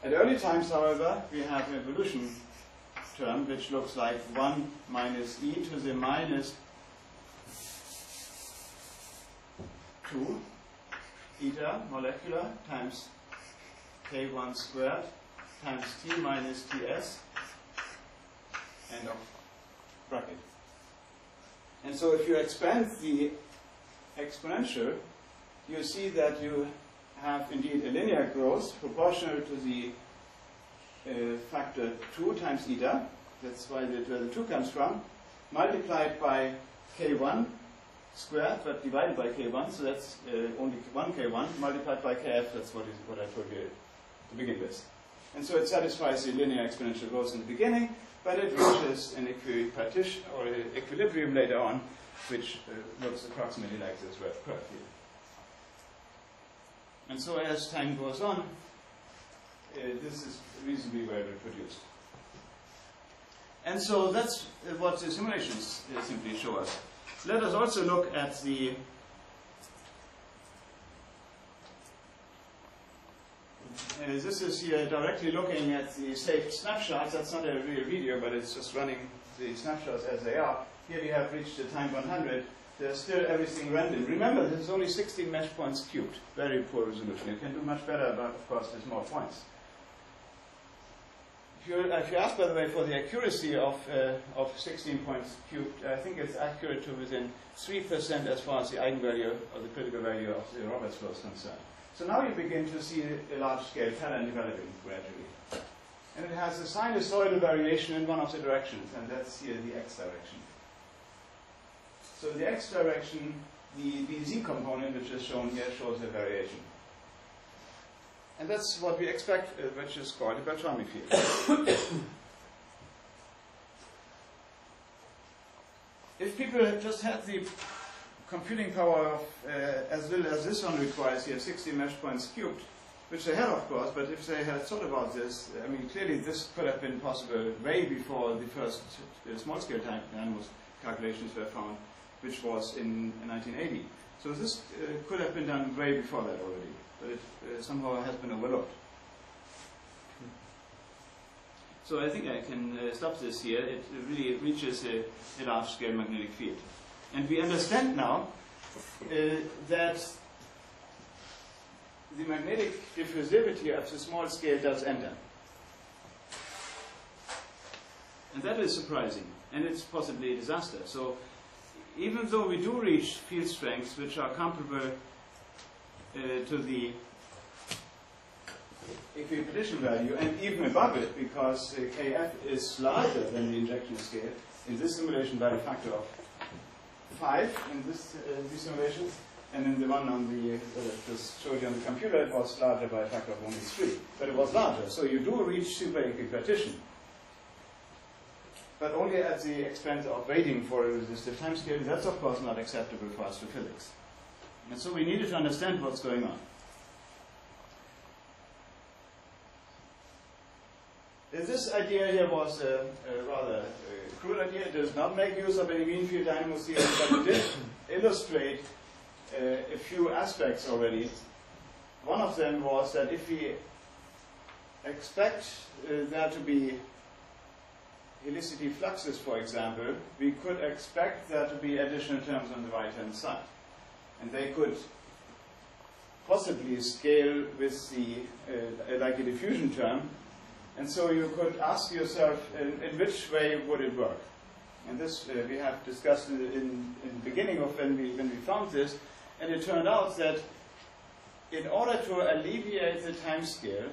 At early times, however, we have an evolution term which looks like 1 minus e to the minus 2 eta molecular times k1 squared times t minus ts, end of bracket. And so if you expand the exponential, you see that you have indeed a linear growth proportional to the factor 2 times eta, that's where the 2 comes from, multiplied by k1 squared, but divided by k1, so that's only 1 k1, multiplied by kf, that's what I told you to begin with. And so it satisfies the linear exponential growth in the beginning, but it reaches an equipartition or an equilibrium later on, which looks approximately like this red curve here. And so as time goes on, this is reasonably well reproduced. And so that's what the simulations simply show us. Let us also look at the this is here directly looking at the saved snapshots. That's not a real video, but it's just running the snapshots as they are. Here we have reached the time 100. There's still everything random. Remember, this is only 16 mesh points cubed. Very poor resolution. You can do much better, but of course there's more points. If you ask, by the way, for the accuracy of 16 points cubed, I think it's accurate to within 3% as far as the eigenvalue or the critical value of the Roberts flow is concerned. So now you begin to see a large-scale pattern developing gradually. And it has a sinusoidal variation in one of the directions, and that's here the x direction. So the x direction, the BZ component, which is shown here, shows a variation. And that's what we expect, which is called a Beltrami field. If people just had the computing power of as little as this one requires here, 60 mesh points cubed, which they had, of course, but if they had thought about this, I mean, clearly this could have been possible way before the first small-scale dynamos calculations were found. which was in 1980. So this could have been done way before that already, but it somehow has been overlooked. So I think I can stop this here. It really reaches a large-scale magnetic field. And we understand now that the magnetic diffusivity of the small scale does enter. And that is surprising, and it's possibly a disaster. So even though we do reach field strengths which are comparable to the equipotential value, and even above it, because Kf is larger than the injection scale, in this simulation by a factor of 5 in this simulation, and in the one on the just showed you on the computer, it was larger by a factor of only 3. But it was larger, so you do reach super equipartition. But only at the expense of waiting for a resistive timescale. That's of course not acceptable for astrophysics. And so we needed to understand what's going on. This idea here was a rather crude idea. It does not make use of any mean field dynamo theory, but it did illustrate a few aspects already. One of them was that if we expect there to be helicity fluxes, for example, we could expect there to be additional terms on the right-hand side. And they could possibly scale with the like a diffusion term. And so you could ask yourself, in which way would it work? And this we have discussed in the beginning of when we found this. And it turned out that in order to alleviate the time scale,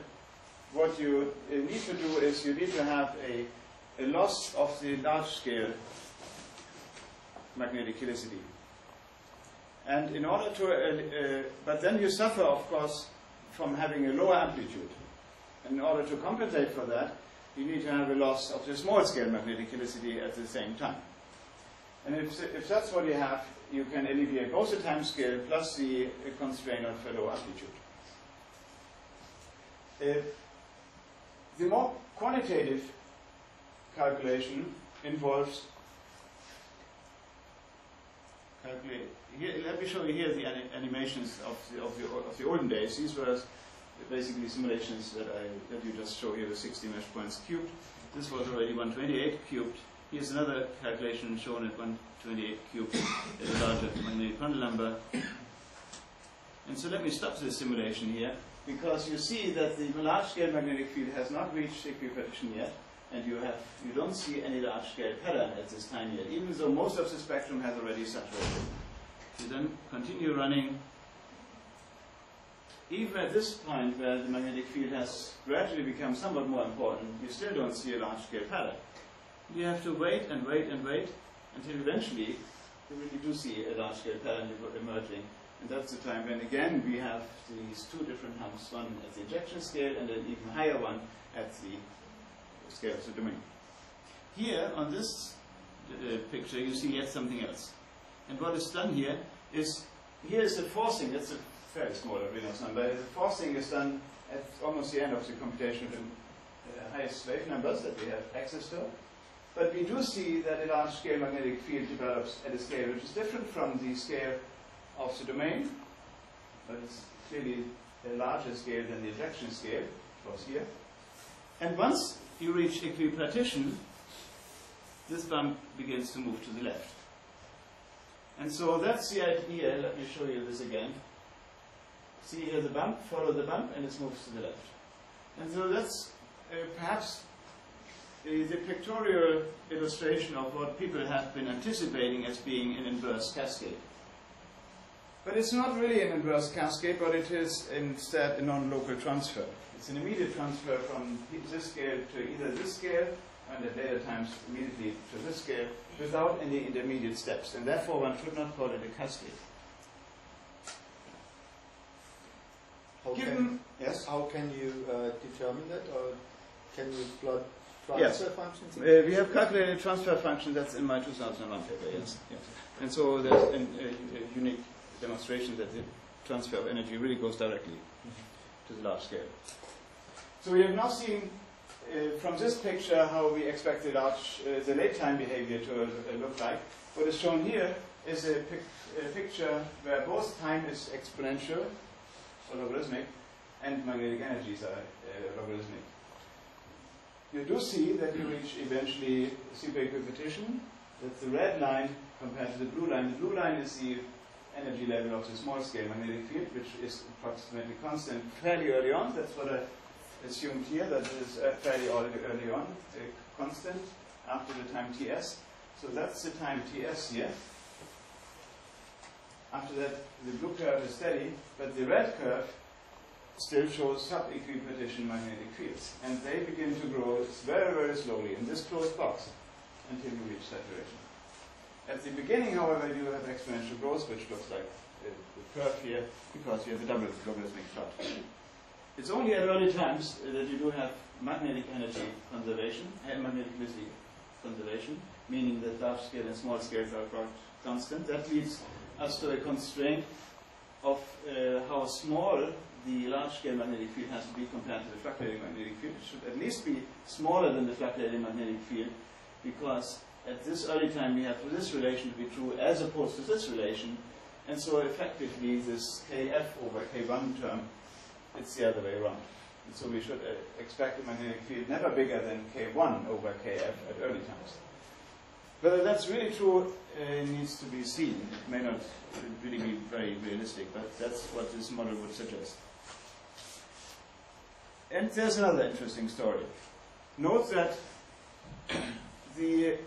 what you need to do is you need to have a loss of the large scale magnetic helicity. And in order to, but then you suffer, of course, from having a lower amplitude. In order to compensate for that, you need to have a loss of the small scale magnetic helicity at the same time. And if that's what you have, you can alleviate both the time scale plus the constraint of a low amplitude. The more quantitative calculation involves here, let me show you here the animations of the olden days. These were basically simulations that you just show here with 60 mesh points cubed. This was already 128 cubed. Here's another calculation shown at 128 cubed at a larger magnetic quantum number. And so let me stop this simulation here, because you see that the large-scale magnetic field has not reached equipartition yet, and you don't see any large-scale pattern at this time yet, even though most of the spectrum has already saturated. You then continue running. Even at this point where the magnetic field has gradually become somewhat more important, you still don't see a large-scale pattern. You have to wait and wait and wait until eventually you really do see a large-scale pattern emerging. And that's the time when, again, we have these two different humps, one at the ejection scale and an even higher one at the scale of the domain. Here, on this picture, you see yet something else. And what is done here is the forcing. That's a fairly small Reynolds number. The forcing is done at almost the end of the computation of the highest wave numbers that we have access to. But we do see that a large-scale magnetic field develops at a scale which is different from the scale of the domain, but it's clearly a larger scale than the ejection scale, which was here. And once you reach equipartition, this bump begins to move to the left. And so that's the idea. Let me show you this again. See here the bump, follow the bump, and it moves to the left. And so that's perhaps the pictorial illustration of what people have been anticipating as being an inverse cascade. But it's not really an inverse cascade, but it is instead a non-local transfer. It's an immediate transfer from this scale to either this scale, and at later times immediately to this scale, without any intermediate steps. And therefore one should not call it a cascade. How can you determine that, or can you plot transfer functions? We have calculated transfer function. That's in my 2001 paper. Yes. And so there's a unique demonstration that the transfer of energy really goes directly to the large scale. So we have now seen from this picture how we expect the late time behavior to look like. What is shown here is a picture where both time is exponential or logarithmic and magnetic energies are logarithmic. You do see that you reach eventually super equipartition. That's the red line compared to the blue line. The blue line is the energy level of the small scale magnetic field, which is approximately constant fairly early on. That's what I assumed here, that it is fairly early on, constant after the time Ts. So that's the time Ts here. After that, the blue curve is steady, but the red curve still shows sub-equipartition magnetic fields. And they begin to grow very, very slowly in this closed box until you reach saturation. At the beginning, however, you have exponential growth, which looks like the curve here, because you have a double logarithmic plot. It's only at early times that you do have magnetic energy conservation, magneticity conservation, meaning that large scale and small scales are quite constant. That leads us to a constraint of how small the large-scale magnetic field has to be compared to the fluctuating magnetic field. It should at least be smaller than the fluctuating magnetic field, because at this early time we have this relation to be true as opposed to this relation, and so effectively this kf over k1 term, it's the other way around. And so we should expect a magnetic field never bigger than k1 over kf at early times. Whether that's really true needs to be seen. It may not really be very realistic, but that's what this model would suggest. And there's another interesting story. Note that the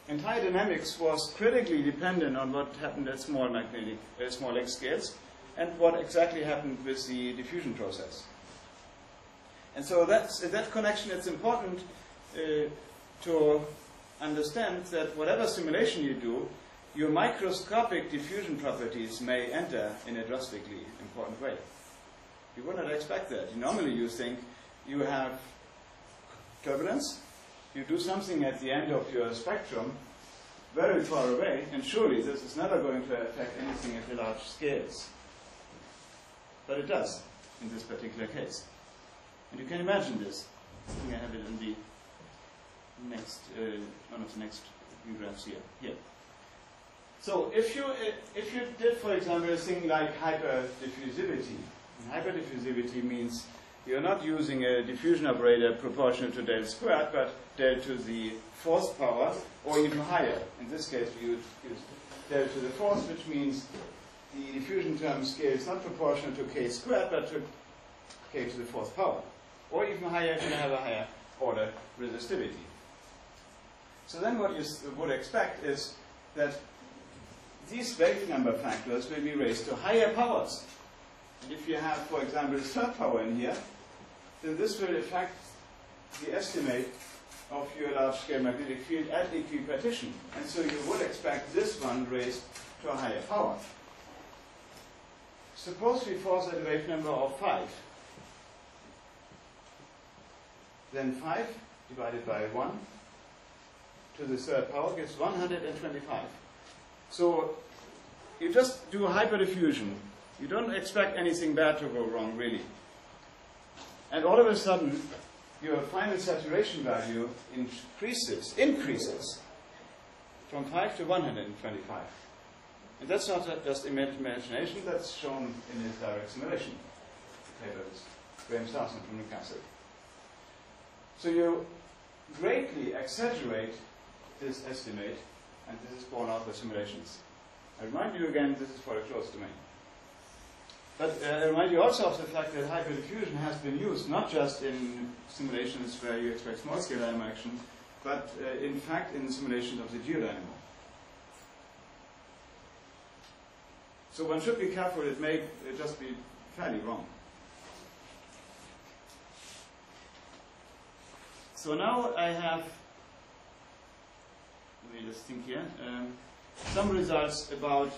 entire dynamics was critically dependent on what happened at small X scales and what exactly happened with the diffusion process. And so that connection, it's important to understand that whatever simulation you do, your microscopic diffusion properties may enter in a drastically important way. You would not expect that. Normally you think you have turbulence, you do something at the end of your spectrum very far away, and surely this is never going to affect anything at the large scales. But it does in this particular case. And you can imagine this. I think I have it in the next, one of the next few graphs here. So if you did, for example, a thing like hyperdiffusivity, and hyperdiffusivity means you're not using a diffusion operator proportional to del squared, but del to the fourth power, or even higher. In this case, we would use del to the fourth, which means the diffusion term scales not proportional to k squared, but to k to the fourth power. Or even higher if you have a higher order resistivity. So then what you would expect is that these wave number factors will be raised to higher powers. And if you have, for example, a third power in here, then this will affect the estimate of your large-scale magnetic field at equipartition. And so you would expect this one raised to a higher power. Suppose we force a wave number of 5. Then 5 divided by 1 to the third power gives 125. So you just do hyperdiffusion. You don't expect anything bad to go wrong, really. And all of a sudden, your final saturation value increases from 5 to 125. And that's not just imagination, that's shown in this direct simulation. Papers, Graham Sarson from Newcastle. So you greatly exaggerate this estimate, and this is borne out by simulations. I remind you again, this is for a closed domain. But I remind you also of the fact that hyperdiffusion has been used not just in simulations where you expect small-scale dynamo action, but in fact in simulations of the geodynamo. So one should be careful, it may just be fairly wrong. So now I have, let me just think here, some results about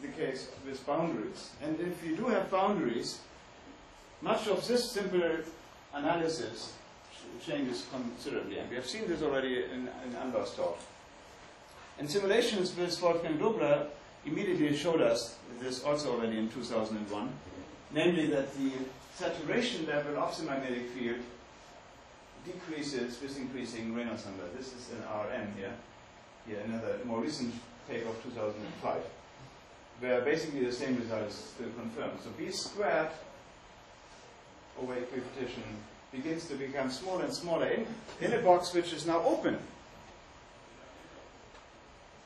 the case with boundaries. And if you do have boundaries, much of this simple analysis changes considerably. And we have seen this already in Anwar's talk. And simulations with Wolfgang Dobler immediately showed us this also already in 2001, namely that the saturation level of the magnetic field decreases with increasing Reynolds number. This is an Rn here. Here, another more recent paper of 2005, where basically the same result is still confirmed. So B squared over A coefficient begins to become smaller and smaller in a box which is now open,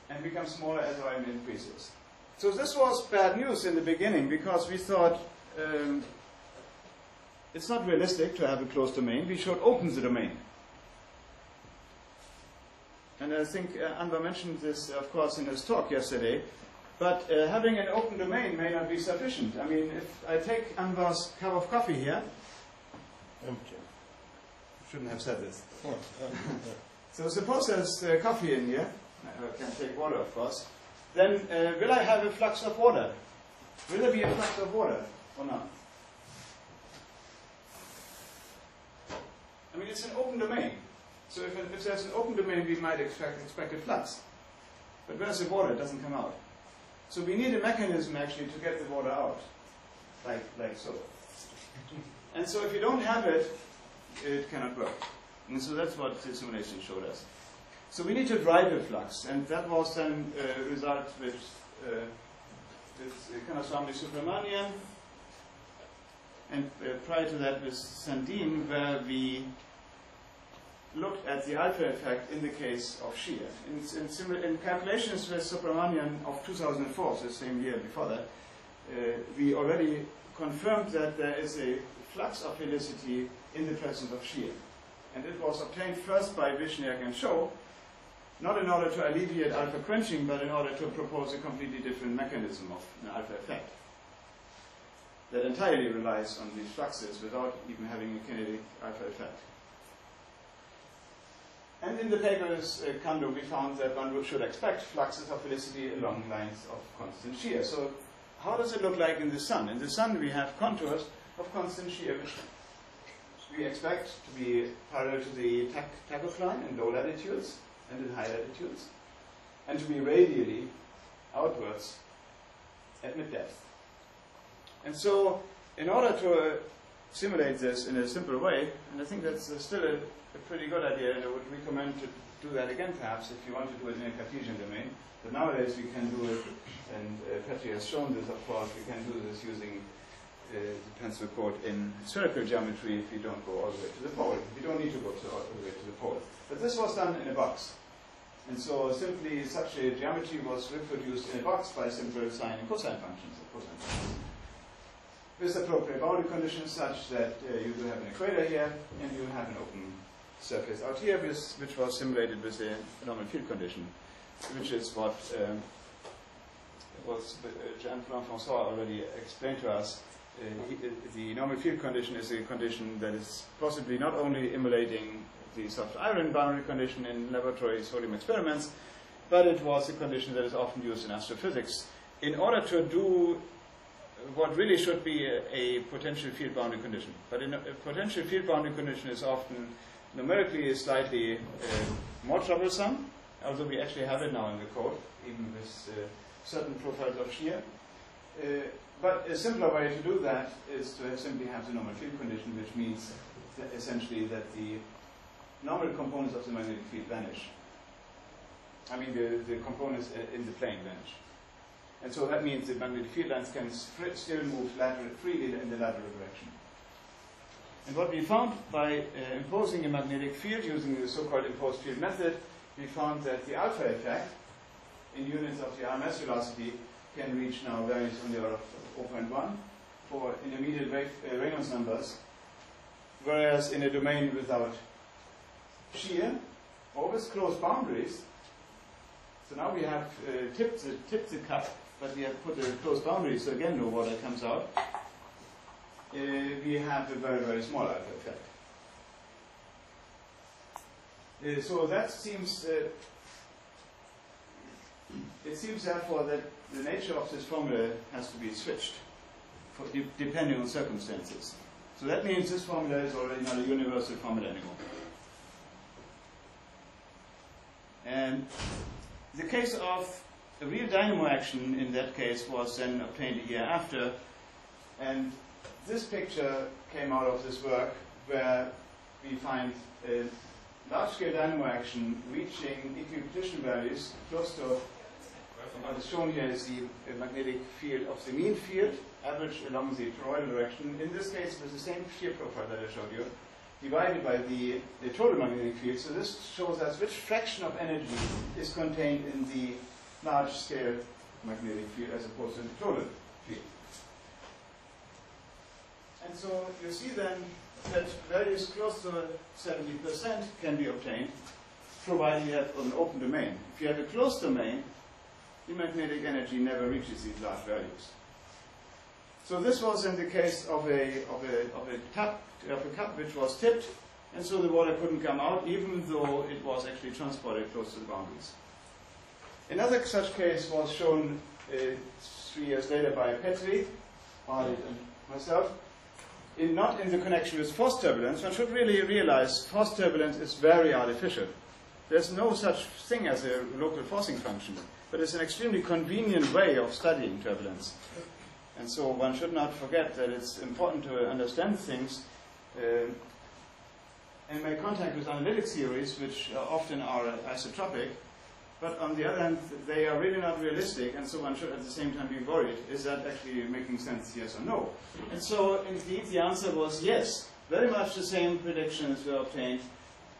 and becomes smaller as Rn increases. So this was bad news in the beginning, because we thought it's not realistic to have a closed domain. We should open the domain. And I think Anwar mentioned this, of course, in his talk yesterday. But having an open domain may not be sufficient. I mean, if I take Anwar's cup of coffee here, Empty. shouldn't have said this. So suppose there's coffee in here. I can take water, of course. Then will I have a flux of water? Will there be a flux of water or not? I mean, it's an open domain. So if there's an open domain, we might expect a flux. But where's the water? It doesn't come out. So we need a mechanism actually to get the water out, like so. And so if you don't have it, it cannot work. And so that's what the simulation showed us. So we need to drive a flux, and that was then a result with Kanaswamy-Subramanian, and prior to that with Sandin, where we looked at the alpha effect in the case of shear. In calculations with Subramanian of 2004, so the same year before that, we already confirmed that there is a flux of helicity in the presence of shear. And it was obtained first by Vishniak and Cho, not in order to alleviate alpha quenching, but in order to propose a completely different mechanism of an alpha effect that entirely relies on these fluxes without even having a kinetic alpha effect. And in the papers, Kando, we found that one should expect fluxes of helicity along lines of constant shear. So how does it look like in the sun? In the sun, we have contours of constant shear, which we expect to be parallel to the tachocline in low latitudes and in high latitudes, and to be radially outwards at mid-depth. And so, in order to simulate this in a simple way, and I think that's still a pretty good idea, and I would recommend to do that again perhaps if you want to do it in a Cartesian domain. But nowadays we can do it, and Petri has shown this, of course, we can do this using the pencil code in spherical geometry if you don't go all the way to the pole. You don't need to go all the way to the pole. But this was done in a box. And so simply such a geometry was reproduced in a box by simple sine and cosine functions. With appropriate boundary conditions such that you do have an equator here and you have an open surface out here, which was simulated with a normal field condition, which is what Jean-François already explained to us. The normal field condition is a condition that is possibly not only emulating the soft iron boundary condition in laboratory sodium experiments, but it was a condition that is often used in astrophysics in order to do what really should be a potential field boundary condition. But a potential field boundary condition is often numerically slightly more troublesome, although we actually have it now in the code, even with certain profiles of shear. But a simpler way to do that is to simply have the normal field condition, which means that essentially that the normal components of the magnetic field vanish. I mean, the components in the plane vanish. And so that means the magnetic field lines can still move freely in the lateral direction. And what we found by imposing a magnetic field using the so-called imposed field method, we found that the alpha effect in units of the RMS velocity can reach now values on the order of 0.1 for intermediate Reynolds numbers, whereas in a domain without shear or with closed boundaries, so now we have tipped the cup, but we have put a closed boundary, so again no water comes out. We have a very, very small alpha effect. So that seems, it seems therefore that the nature of this formula has to be switched depending on circumstances. So that means this formula is already not a universal formula anymore. And the case of a real dynamo action in that case was then obtained a year after, and this picture came out of this work where we find a large-scale dynamo action reaching equipotential values close to what is shown here is the magnetic field of the mean field, average along the toroidal direction. In this case, with the same shear profile that I showed you, divided by the total magnetic field. So this shows us which fraction of energy is contained in the large-scale magnetic field as opposed to the total field. And so you see then that values close to 70% can be obtained, provided you have an open domain. If you have a closed domain, the magnetic energy never reaches these large values. So this was in the case of a cup which was tipped, and so the water couldn't come out, even though it was actually transported close to the boundaries. Another such case was shown 3 years later by Petri, Arlit, and myself, not in the connection with force turbulence. One should really realize force turbulence is very artificial. There's no such thing as a local forcing function, but it's an extremely convenient way of studying turbulence. And so one should not forget that it's important to understand things and make contact with analytic theories, which often are isotropic, but on the other hand, they are really not realistic, and so one should at the same time be worried, is that actually making sense, yes or no? And so indeed the answer was yes. Very much the same predictions were obtained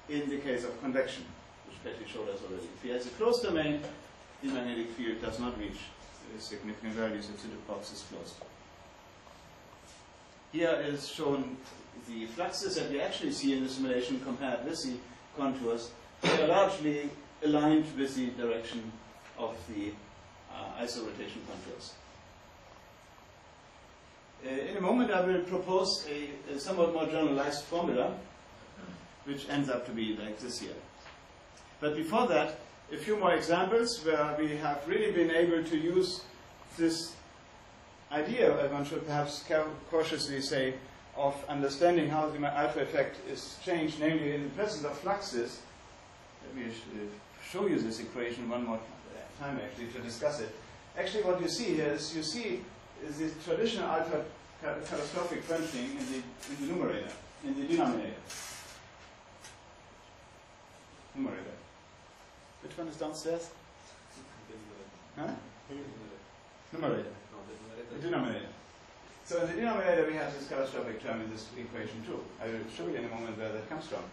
in the case of convection, which Petri showed us already. If he has a closed domain, the magnetic field does not reach significant values if the box is closed. Here is shown the fluxes that we actually see in the simulation compared with the contours. They are largely aligned with the direction of the iso-rotation contours. In a moment I will propose a somewhat more generalized formula, which ends up to be like this here. But before that, a few more examples where we have really been able to use this idea, one should perhaps cautiously say, of understanding how the alpha effect is changed, namely in the presence of fluxes. Let me show you this equation one more time actually to discuss it. Actually what you see here is the traditional alpha catastrophic quenching in the numerator, in the denominator. Which one is downstairs? Huh? Numerator. The denominator. So in the denominator we have this catastrophic term in this equation too. I will show you in a moment where that comes from.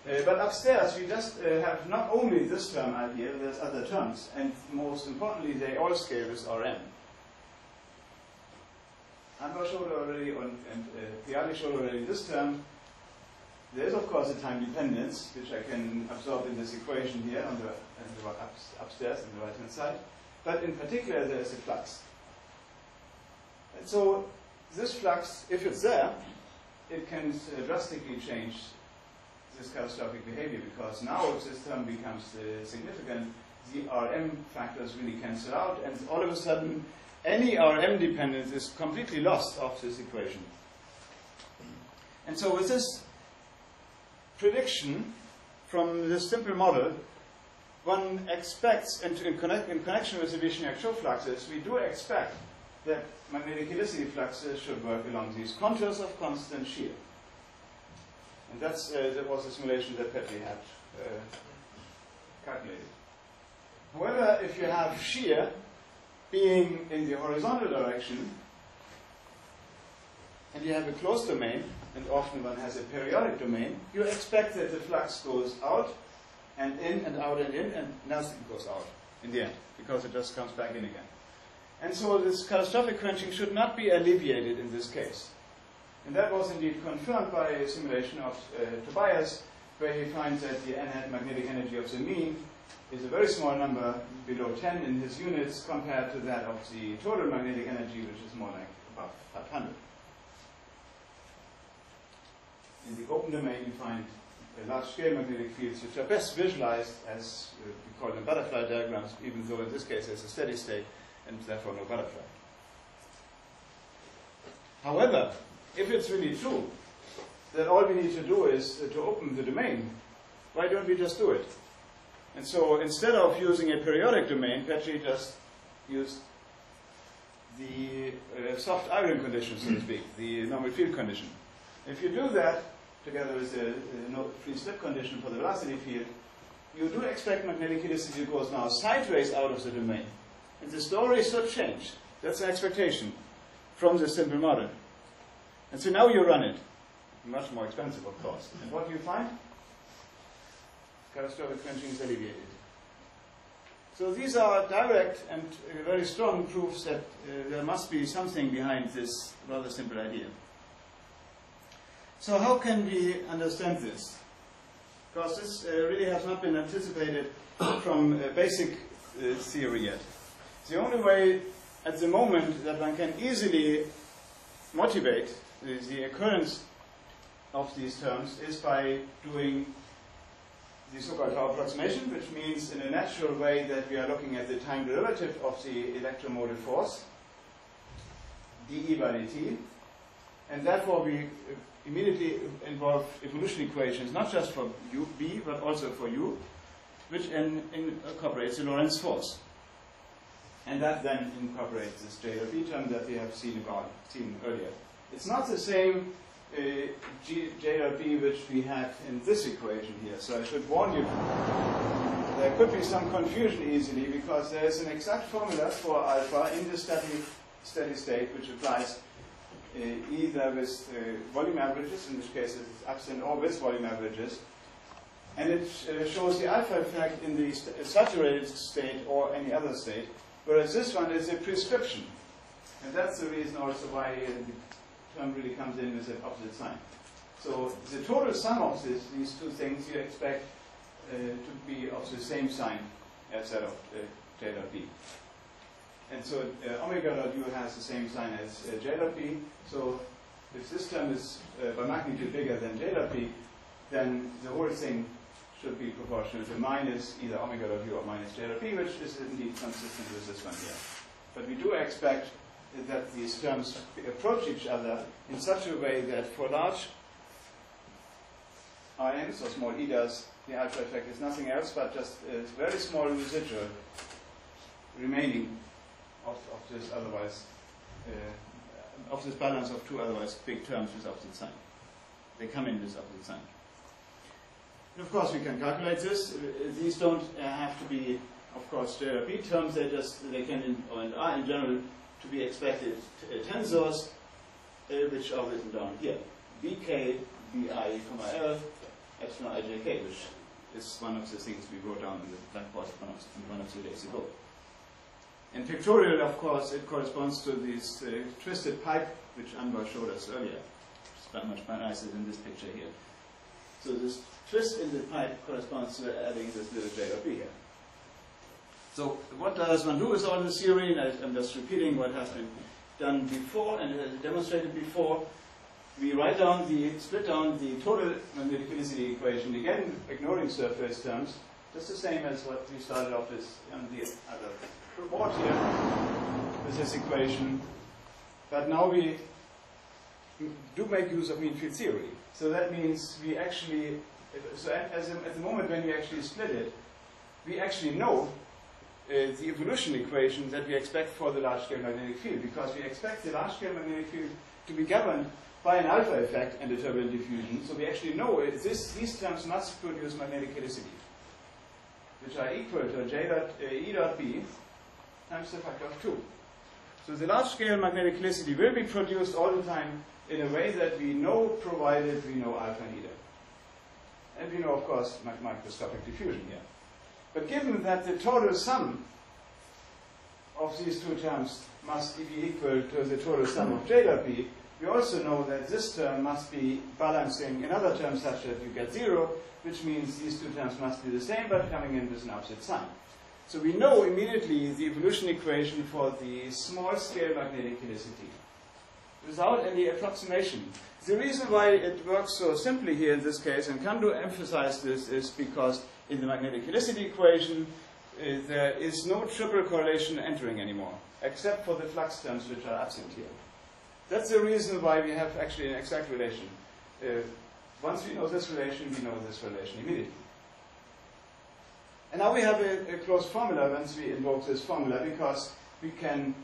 But upstairs we just have not only this term out here, there's other terms, and most importantly they all scale with Rm. Anwar showed already, and Piali showed already this term. There is of course a time dependence, which I can absorb in this equation here on the upstairs on the right hand side. But in particular there is a flux. And so this flux, if it's there, it can drastically change this catastrophic behavior, because now if this term becomes significant, the Rm factors really cancel out, and all of a sudden any Rm dependence is completely lost off this equation. And so with this prediction from this simple model, one expects, and in connection with the Vishniac-Chow fluxes, we do expect that magnetic helicity fluxes should work along these contours of constant shear. And that was the simulation that Petri had calculated. However, if you have shear being in the horizontal direction, and you have a closed domain, and often one has a periodic domain, you expect that the flux goes out and in and out and in, and nothing goes out in the end, because it just comes back in again. And so this catastrophic quenching should not be alleviated in this case. And that was indeed confirmed by a simulation of Tobias, where he finds that the n-hat magnetic energy of the mean is a very small number, below 10 in his units, compared to that of the total magnetic energy, which is more like above 500. In the open domain, you find large-scale magnetic fields, which are best visualized as we call them butterfly diagrams, even though in this case there's a steady state and therefore no butterfly. However, if it's really true that all we need to do is to open the domain, why don't we just do it? And so instead of using a periodic domain, Petri just used the soft iron condition, so to speak, the normal field condition. If you do that, together with the no free slip condition for the velocity field, you do expect magnetic helicity goes now sideways out of the domain. And the story should change. That's an expectation from this simple model. And so now you run it. Much more expensive, of course. And what do you find? Catastrophic quenching is alleviated. So these are direct and very strong proofs that there must be something behind this rather simple idea. So how can we understand this? Because this really has not been anticipated from basic theory yet. The only way at the moment that one can easily motivate the occurrence of these terms is by doing the so-called Tau approximation, which means in a natural way that we are looking at the time derivative of the electromotive force, dE by dt, and therefore we immediately involve evolution equations, not just for u, b, but also for u, which incorporates the Lorentz force. And that then incorporates this J dot B term that we have seen earlier. It's not the same J dot B which we had in this equation here, so I should warn you. There could be some confusion easily because there is an exact formula for alpha in the steady state which applies either with volume averages, in which case it's absent, or with volume averages. And it shows the alpha effect in the saturated state or any other state, whereas this one is a prescription. And that's the reason also why the term really comes in with an opposite sign. So the total sum of these two things you expect to be of the same sign as that of J dot B. And so omega dot u has the same sign as J dot B. So if this term is by magnitude bigger than J dot B, then the whole thing should be proportional to minus either omega dot u or minus J dot B, which is indeed consistent with this one here. But we do expect that these terms approach each other in such a way that for large ions or small edas, the alpha effect is nothing else but just a very small residual remaining of this otherwise of this balance of two otherwise big terms with opposite sign. They come in with opposite sign. And of course, we can calculate this. These don't have to be, of course, J dot B terms. They can and are in general to be expected tensors, which are written down here: bk, bi, l, epsilon ijk, which is one of the things we wrote down in the blackboard one of the days ago. In pictorial, of course, it corresponds to this twisted pipe, which Anwar showed us earlier. It's much nicer than this picture here. So this twist in the pipe corresponds to adding this little J dot B here. So what does one do with all this theory? I'm just repeating what has been done before and demonstrated before. We split down the total magnetic helicity equation, again ignoring surface terms, just the same as what we started off with on the other board here with this equation. But now we do make use of mean field theory. So that means we actually, at the moment when we actually split it, we actually know the evolution equation that we expect for the large-scale magnetic field, because we expect the large-scale magnetic field to be governed by an alpha effect and a turbulent diffusion. So we actually know these terms must produce magnetic helicity, which are equal to E dot B times the factor of 2. So the large-scale magnetic helicity will be produced all the time in a way that we know, provided we know alpha and eta. And we know, of course, microscopic diffusion here. But given that the total sum of these two terms must be equal to the total sum of J dot B, we also know that this term must be balancing another term such that you get 0, which means these two terms must be the same, but coming in with an opposite sign. So we know immediately the evolution equation for the small-scale magnetic helicity without any approximation. The reason why it works so simply here in this case, and can do emphasize this, is because in the magnetic helicity equation there is no triple correlation entering anymore, except for the flux terms which are absent here. That's the reason why we have actually an exact relation. Once we know this relation, we know this relation immediately. And now we have a closed formula once we invoke this formula, because we can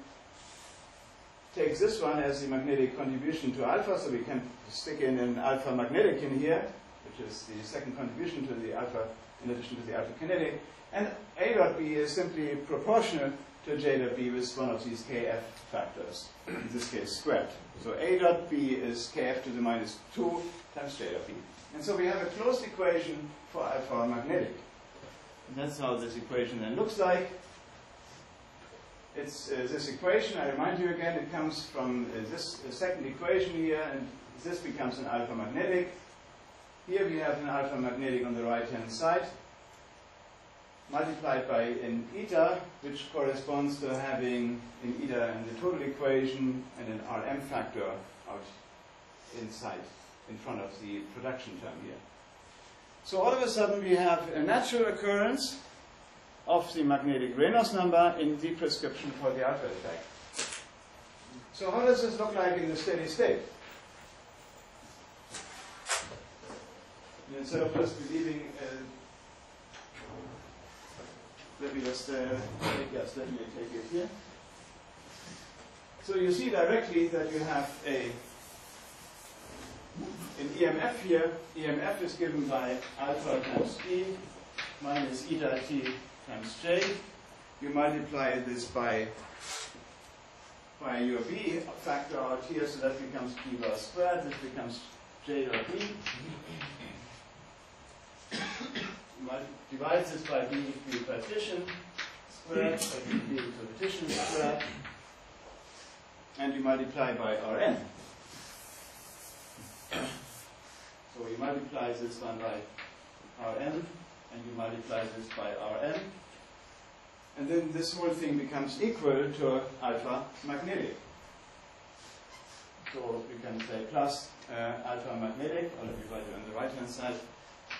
takes this one as the magnetic contribution to alpha, so we can stick in an alpha magnetic in here, which is the second contribution to the alpha, in addition to the alpha kinetic. And A dot B is simply proportional to J dot B with one of these Kf factors, in this case squared. So A dot B is Kf to the minus 2 times J dot B. And so we have a closed equation for alpha magnetic. And that's how this equation then looks like. It's this equation, I remind you again, it comes from this second equation here, and this becomes an alpha magnetic. Here we have an alpha magnetic on the right-hand side, multiplied by an eta, which corresponds to having an eta in the total equation and an Rm factor out inside, in front of the production term here. So all of a sudden we have a natural occurrence of the magnetic Reynolds number in the prescription for the alpha effect. So how does this look like in the steady state? Instead of just believing, let me just let me take it here. So you see directly that you have an EMF here. EMF is given by alpha times E minus eta t times J. You multiply this by your B factor out here, so that becomes B bar squared. This becomes J dot B. Divide this by B partition squared, by B partition squared, and you multiply by Rn. So you multiply this one by Rn, and you multiply this by Rn, and then this whole thing becomes equal to alpha magnetic. So we can say plus alpha magnetic, I'll divide it on the right hand side,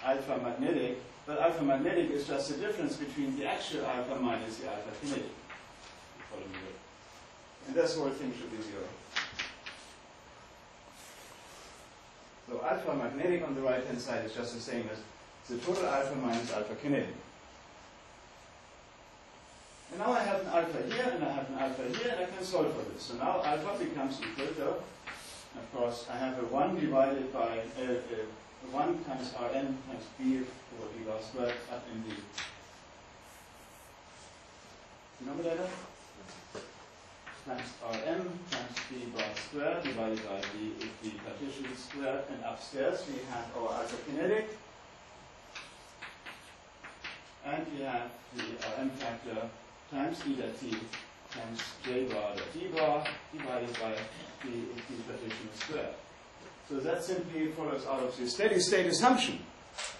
alpha magnetic, but alpha magnetic is just the difference between the actual alpha minus the alpha kinetic. Follow me here. And this whole thing should be 0. So alpha magnetic on the right hand side is just the same as the total alpha minus alpha kinetic. And now I have an alpha here and I have an alpha here, and I can solve for this. So now alpha becomes equal to, of course, I have a 1 divided by 1 times Rn times B over B bar squared up in the denominator times Rm times B bar squared divided by the partition squared, and upstairs we have our alpha kinetic, and we have the Rm factor times eta t times J bar dot D bar divided by the partition squared. So that simply follows out of the steady state assumption,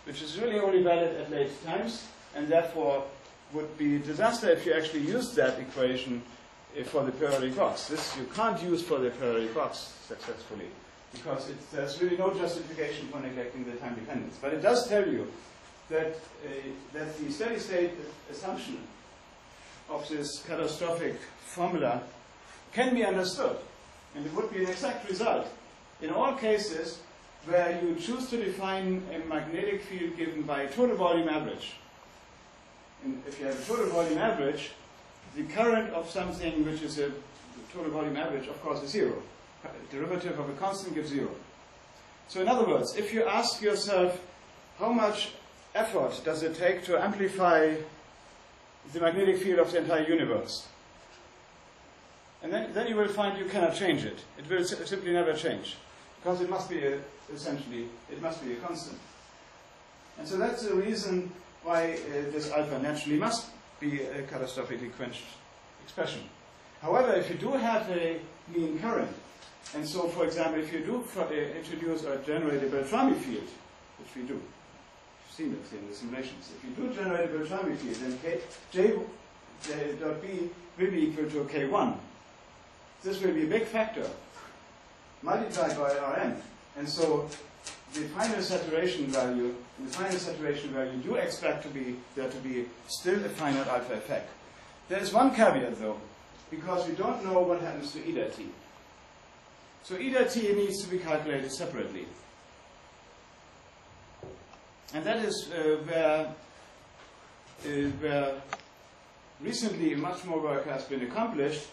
which is really only valid at late times, and therefore would be a disaster if you actually used that equation for the periodic box. This you can't use for the periodic box successfully, because there's really no justification for neglecting the time dependence. But it does tell you that the steady state assumption of this catastrophic formula can be understood, and it would be an exact result in all cases where you choose to define a magnetic field given by a total volume average. And if you have a total volume average, the current of something which is a total volume average, of course, is 0. Derivative of a constant gives 0. So in other words, if you ask yourself, how much effort does it take to amplify the magnetic field of the entire universe? And then you will find you cannot change it. It will simply never change, because it must be essentially a constant. And so that's the reason why this alpha naturally must be a catastrophically quenched expression. However, if you do have a mean current, and so, for example, if you do introduce or generate a Beltrami field, which we do, you've seen it in the simulations. If you do generate a Beltrami field, then J dot B will be equal to K1. This will be a big factor multiplied by Rn. And so the final saturation value, you do expect there to be still a finite alpha effect. There is one caveat though, because we don't know what happens to eta t. So eta t needs to be calculated separately. And that is where recently much more work has been accomplished,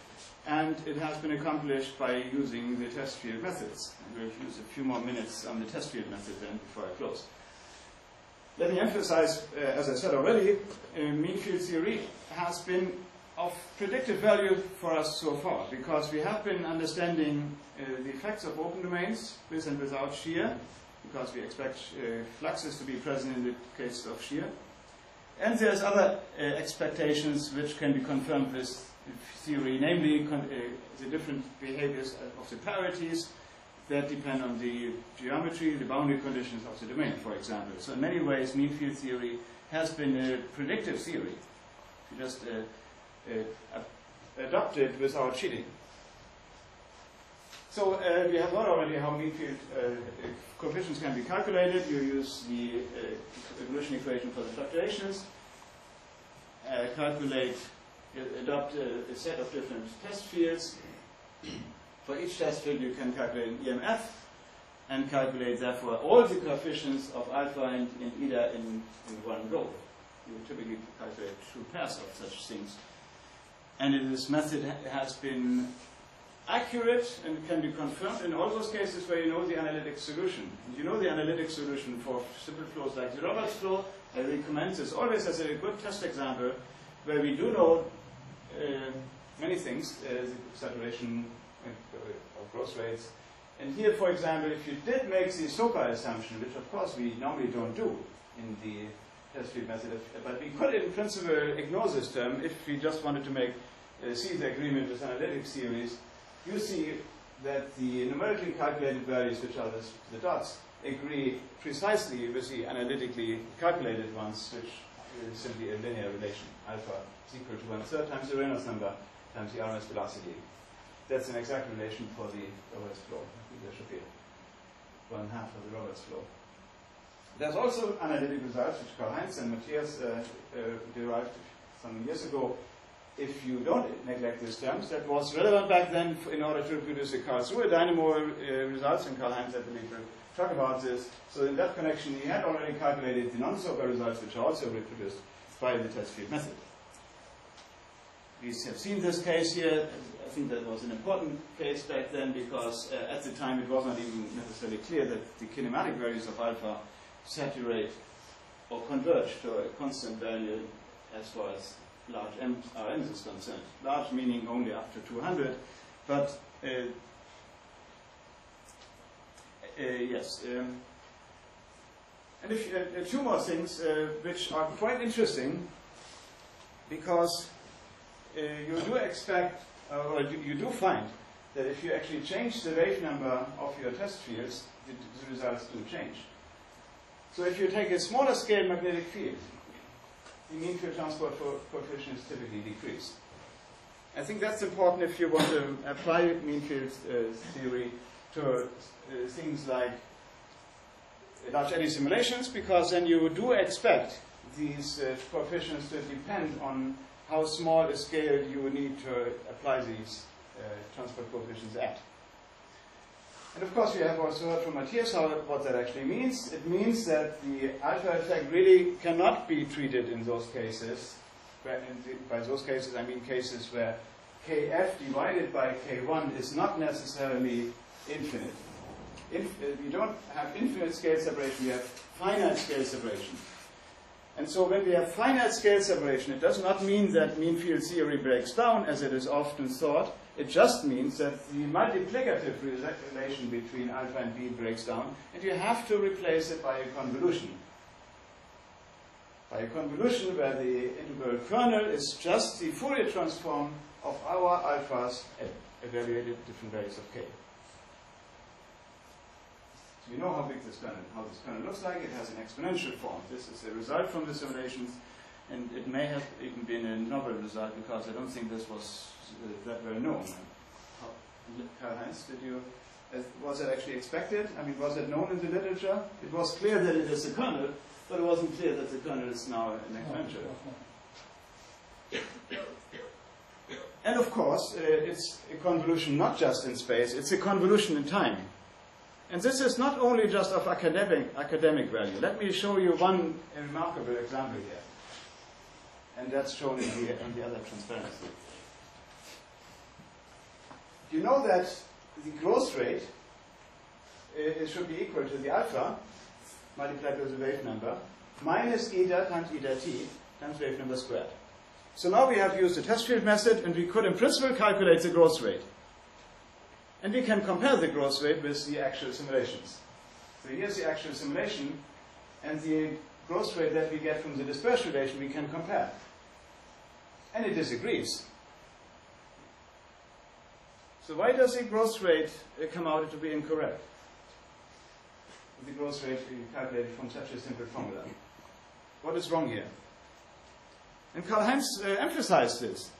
and it has been accomplished by using the test field methods. And we'll use a few more minutes on the test field method then before I close. Let me emphasize, as I said already, mean field theory has been of predictive value for us so far, because we have been understanding the effects of open domains with and without shear, because we expect fluxes to be present in the case of shear. And there's other expectations which can be confirmed with theory, namely the different behaviors of the parities that depend on the geometry, the boundary conditions of the domain, for example. So in many ways, mean field theory has been a predictive theory. You just adopt it without cheating. So we have learned already how mean field coefficients can be calculated. You use the evolution equation for the fluctuations, adopt a set of different test fields. For each test field you can calculate an EMF and calculate therefore all the coefficients of alpha and eta in one go. You typically calculate 2 pairs of such things. And this method has been accurate and can be confirmed in all those cases where you know the analytic solution. And you know the analytic solution for simple flows like the Roberts flow. I recommend this always as a good test example where we do know many things, the saturation of growth rates. And here, for example, if you did make the SOPA assumption, which of course we normally don't do in the test field method, but we could in principle ignore this term if we just wanted to make see the agreement with analytic theories. You see that the numerically calculated values, which are the dots, agree precisely with the analytically calculated ones, which is simply a linear relation. Alpha is equal to 1/3 times the Reynolds number times the RMS velocity. That's an exact relation for the Roberts flow. I think there should be 1/2 of the Roberts flow. There's also analytic results which Karl-Heinz and Matthias derived some years ago. If you don't neglect these terms, that was relevant back then in order to produce the Karlsruhe dynamo results, and Karl-Heinz, I believe, will talk about this. So in that connection, he had already calculated the non-SOPA results, which are also reproduced by the test field method. We have seen this case here. I think that was an important case back then because at the time it was not even necessarily clear that the kinematic values of alpha saturate or converge to a constant value as far as large RMs is concerned. Large meaning only up to 200, but yes. And if, two more things which are quite interesting, because you do expect, or you do find, that if you actually change the wave number of your test fields, the results do change. So if you take a smaller scale magnetic field, the mean field transport coefficient is typically decreased. I think that's important if you want to apply mean field theory to things like large eddy simulations, because then you do expect these coefficients to depend on how small a scale you need to apply these transport coefficients at. And of course, we have also heard from Matthias what that actually means. It means that the alpha effect really cannot be treated in those cases. By those cases, I mean cases where kf divided by k1 is not necessarily infinite. We don't have infinite scale separation, we have finite scale separation. And so when we have finite scale separation, it does not mean that mean field theory breaks down, as it is often thought. It just means that the multiplicative relation between alpha and b breaks down, and you have to replace it by a convolution. By a convolution where the integral kernel is just the Fourier transform of our alphas evaluated at different values of k. So you know how big this kernel looks like. It has an exponential form. This is a result from the simulations, and it may have even been a novel result because I don't think this was that well known. Karl-Heinz, was it actually expected? I mean, was it known in the literature? It was clear that it is a kernel, but it wasn't clear that the kernel is now an exponential. And of course, it's a convolution not just in space, it's a convolution in time. And this is not only just of academic value. Let me show you one remarkable example here. And that's shown in the other transparency. You know that the growth rate it should be equal to the alpha multiplied with the wave number minus eta times eta t times wave number squared. So now we have used the test field method, and we could in principle calculate the growth rate. And we can compare the growth rate with the actual simulations. So here's the actual simulation, and the growth rate that we get from the dispersion relation we can compare. And it disagrees. So why does the growth rate come out to be incorrect? The growth rate calculated from such a simple formula. What is wrong here? And Karl-Heinz emphasized this.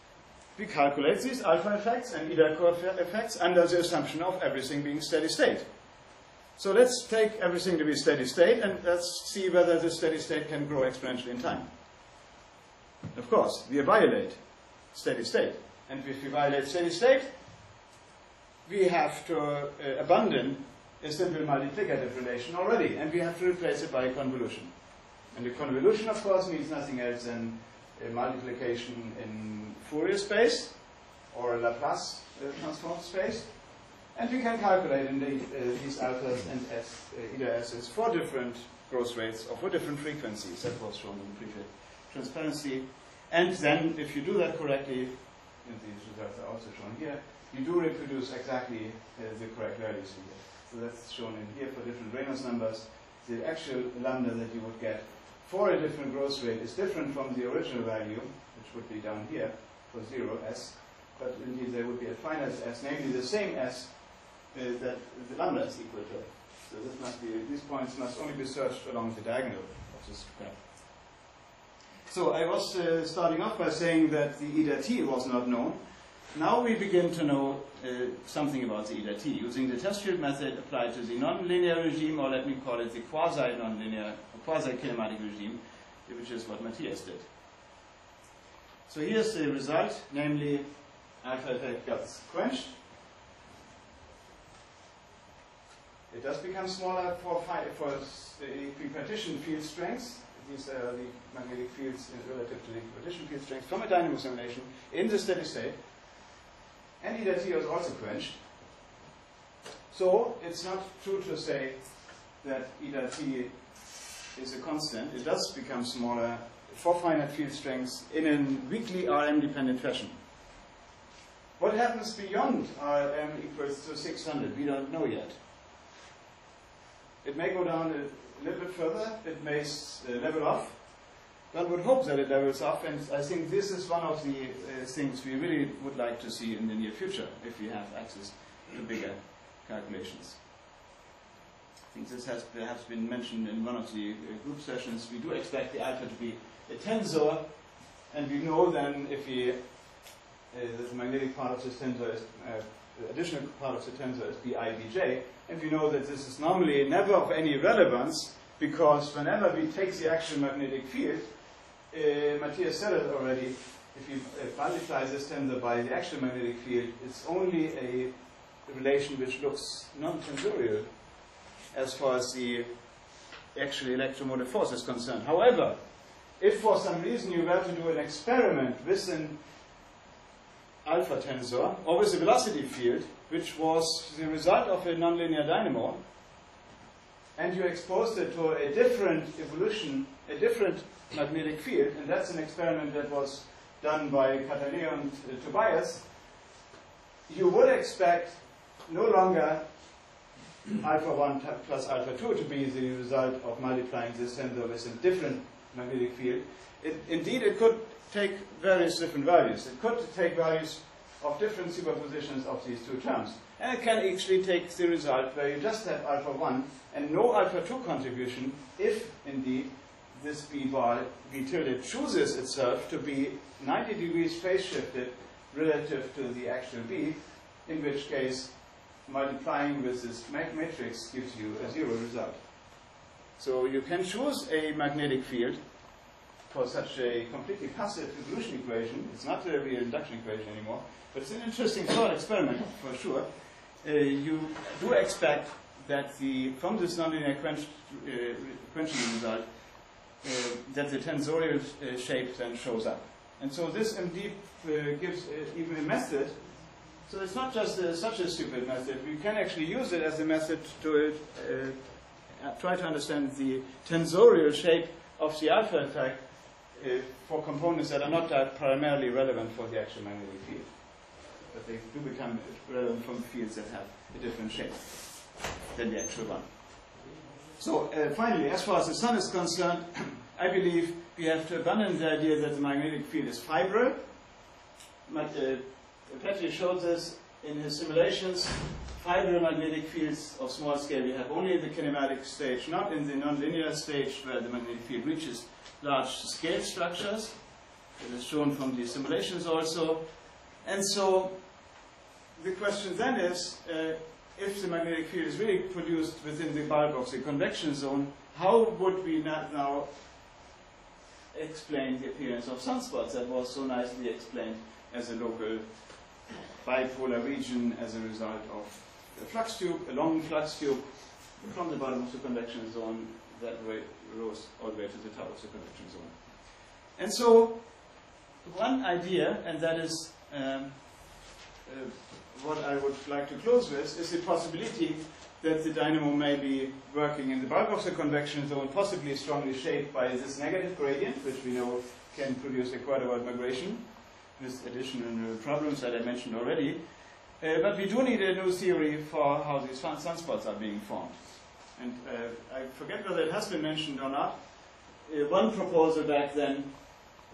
We calculate these alpha effects and eta effects under the assumption of everything being steady state. So let's take everything to be steady state, and let's see whether the steady state can grow exponentially in time. Of course, we violate steady state. And if we violate steady state, we have to abandon a simple multiplicative relation already, and we have to replace it by a convolution. And the convolution, of course, means nothing else than a multiplication in Fourier space, or a Laplace transform space. And we can calculate indeed these alphas and eta s's for different growth rates or for different frequencies. That was shown in the previous transparency. And then, if you do that correctly, and these results are also shown here, you do reproduce exactly the correct values here. So that's shown in here for different Reynolds numbers. The actual lambda that you would get for a different growth rate is different from the original value, which would be down here for 0, s. But indeed there would be a finite s, namely the same s that the lambda is equal to. So this must be, these points must only be searched along the diagonal of this graph. So I was starting off by saying that the eta t was not known. Now we begin to know something about the eta t, using the test field method applied to the nonlinear regime, or let me call it the quasi-nonlinear, or quasi-kinematic regime, which is what Matthias did. So here's the result, namely alpha effect gets quenched. It does become smaller for the equipartition field strengths. These are the magnetic fields relative to the equipartition field strength from a dynamo simulation in the steady state. And eta t is also quenched. So it's not true to say that eta t is a constant. It does become smaller for finite field strengths in a weakly Rm-dependent fashion. What happens beyond Rm equals to 600? We don't know yet. It may go down a little bit further. It may level off. One would hope that it levels off, and I think this is one of the things we really would like to see in the near future if we have access to bigger calculations. I think this has perhaps been mentioned in one of the group sessions. We do expect the alpha to be a tensor, and we know then if we the magnetic part of this tensor is additional part of the tensor is Bij, and we know that this is normally never of any relevance, because whenever we take the actual magnetic field, Matthias said it already, if you multiply this tensor by the actual magnetic field, it's only a relation which looks non-tensorial as far as the actual electromotive force is concerned. However, if for some reason you were to do an experiment with an alpha tensor, or with a velocity field, which was the result of a nonlinear dynamo, and you exposed it to a different evolution, a different magnetic field, and that's an experiment that was done by Cataleo and Tobias, you would expect no longer alpha 1 plus alpha 2 to be the result of multiplying this tensor with a different magnetic field. Indeed, it could take various different values. It could take values of different superpositions of these two terms. And it can actually take the result where you just have alpha 1 and no alpha 2 contribution if, indeed, this B bar, B tilde, chooses itself to be 90 degrees phase shifted relative to the actual B, in which case multiplying with this matrix gives you a zero result. So you can choose a magnetic field for such a completely passive evolution equation. It's not a real induction equation anymore, but it's an interesting thought experiment for sure. You do expect that from this nonlinear quenching result, that the tensorial shape then shows up. And so this indeed gives even a method. So it's not just such a stupid method. We can actually use it as a method to try to understand the tensorial shape of the alpha attack for components that are not primarily relevant for the actual magnetic field. But they do become relevant from fields that have a different shape than the actual one. So finally, as far as the sun is concerned, I believe we have to abandon the idea that the magnetic field is fibral. Petri showed this in his simulations. Fibral magnetic fields of small scale we have only in the kinematic stage, not in the nonlinear stage where the magnetic field reaches large scale structures. It is shown from the simulations also. And so the question then is, if the magnetic field is really produced within the bulk of the convection zone, how would we now explain the appearance of sunspots that was so nicely explained as a local bipolar region as a result of a flux tube, a long flux tube from the bottom of the convection zone that rose all the way to the top of the convection zone. And so one idea, and that is what I would like to close with, is the possibility that the dynamo may be working in the bulk of the convection zone, possibly strongly shaped by this negative gradient, which we know can produce a quadrupole migration with additional problems that I mentioned already. But we do need a new theory for how these sunspots are being formed. And I forget whether it has been mentioned or not. One proposal back then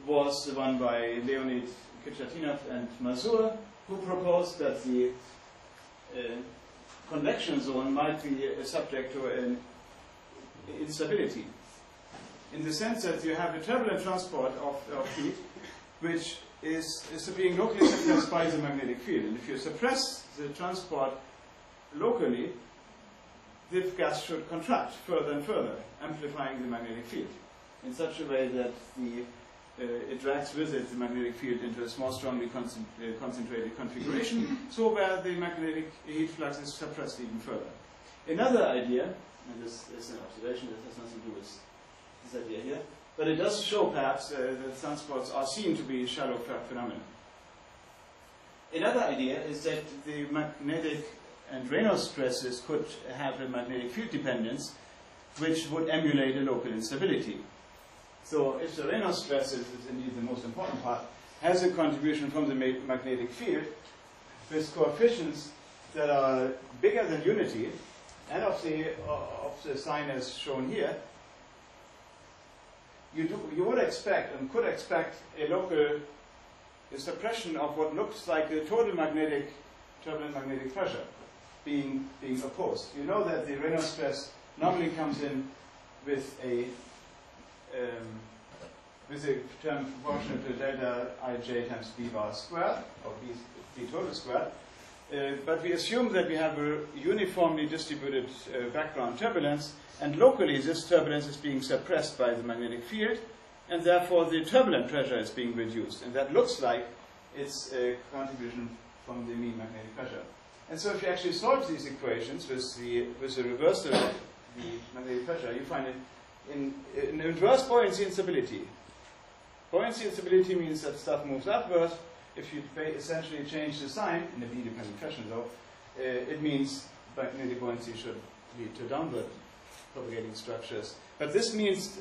was the one by Leonid Kchatinov and Mazur, who proposed that the convection zone might be subject to an instability, in the sense that you have a turbulent transport of heat, which is being locally suppressed by the magnetic field. And if you suppress the transport locally, the gas should contract further and further, amplifying the magnetic field in such a way that it drags with it the magnetic field into a more strongly concentrated configuration, so where the magnetic heat flux is suppressed even further. Another idea, and this is an observation that has nothing to do with this idea here, but it does show perhaps that sunspots are seen to be shallow phenomena. Another idea is that the magnetic and Reynolds stresses could have a magnetic field dependence which would emulate a local instability. So if the Reynolds stresses is indeed the most important part, has a contribution from the magnetic field with coefficients that are bigger than unity, and of the sign as shown here, you would expect and could expect a local suppression of what looks like a total turbulent magnetic pressure being opposed. You know that the Reynolds stress normally comes in with a term proportional to delta ij times b bar squared, or b total squared. But we assume that we have a uniformly distributed background turbulence, and locally this turbulence is being suppressed by the magnetic field, and therefore the turbulent pressure is being reduced. And that looks like it's a contribution from the mean magnetic pressure. And so if you actually solve these equations with the reversal of the magnetic pressure, you find it in inverse buoyancy instability. Buoyancy instability means that stuff moves upward. If you essentially change the sign, in a B-dependent fashion though, it means magnetic buoyancy should lead to downward propagating structures. But this means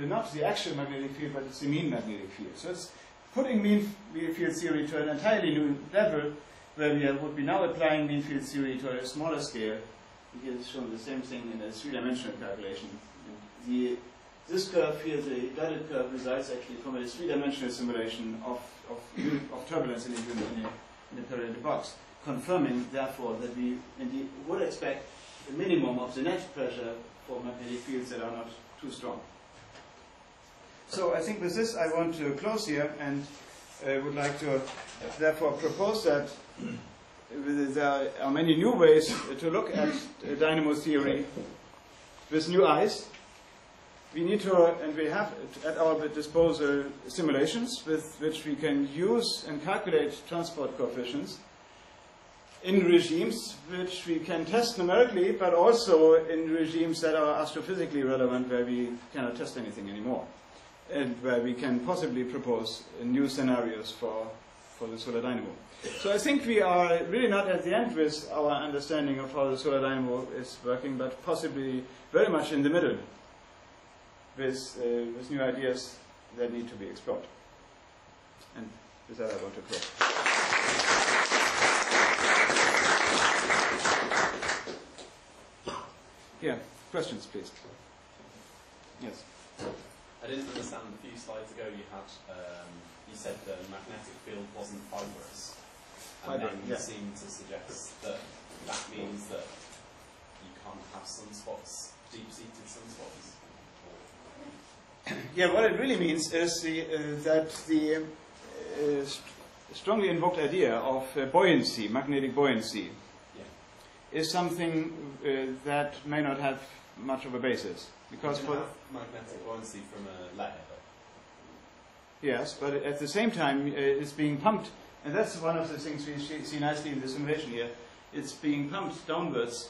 not the actual magnetic field, but it's the mean magnetic field. So it's putting mean field theory to an entirely new level, where we would be now applying mean field theory to a smaller scale. Here is shown the same thing in a three-dimensional calculation. This curve here, the dotted curve, results actually from a three-dimensional simulation of turbulence in a parallel box, confirming, therefore, that we indeed would expect a minimum of the net pressure for magnetic fields that are not too strong. So I think with this I want to close here, and would like to therefore propose that there are many new ways to look at dynamo theory with new eyes. We need to, and we have at our disposal simulations with which we can use and calculate transport coefficients. in regimes which we can test numerically, but also in regimes that are astrophysically relevant, where we cannot test anything anymore, and where we can possibly propose new scenarios for the solar dynamo. So I think we are really not at the end with our understanding of how the solar dynamo is working, but possibly very much in the middle with new ideas that need to be explored. And with that I want to close. Yeah, questions please. Yes. I didn't understand, a few slides ago you had, you said the magnetic field wasn't fibrous. And then you seem to suggest that that means that you can't have sunspots, deep-seated sunspots. Yeah, what it really means is that the strongly invoked idea of buoyancy, magnetic buoyancy, is something that may not have much of a basis. Because you can have magnetic buoyancy from a layer. Yes, but at the same time it's being pumped, and that's one of the things we see nicely in the simulation here. It's being pumped downwards.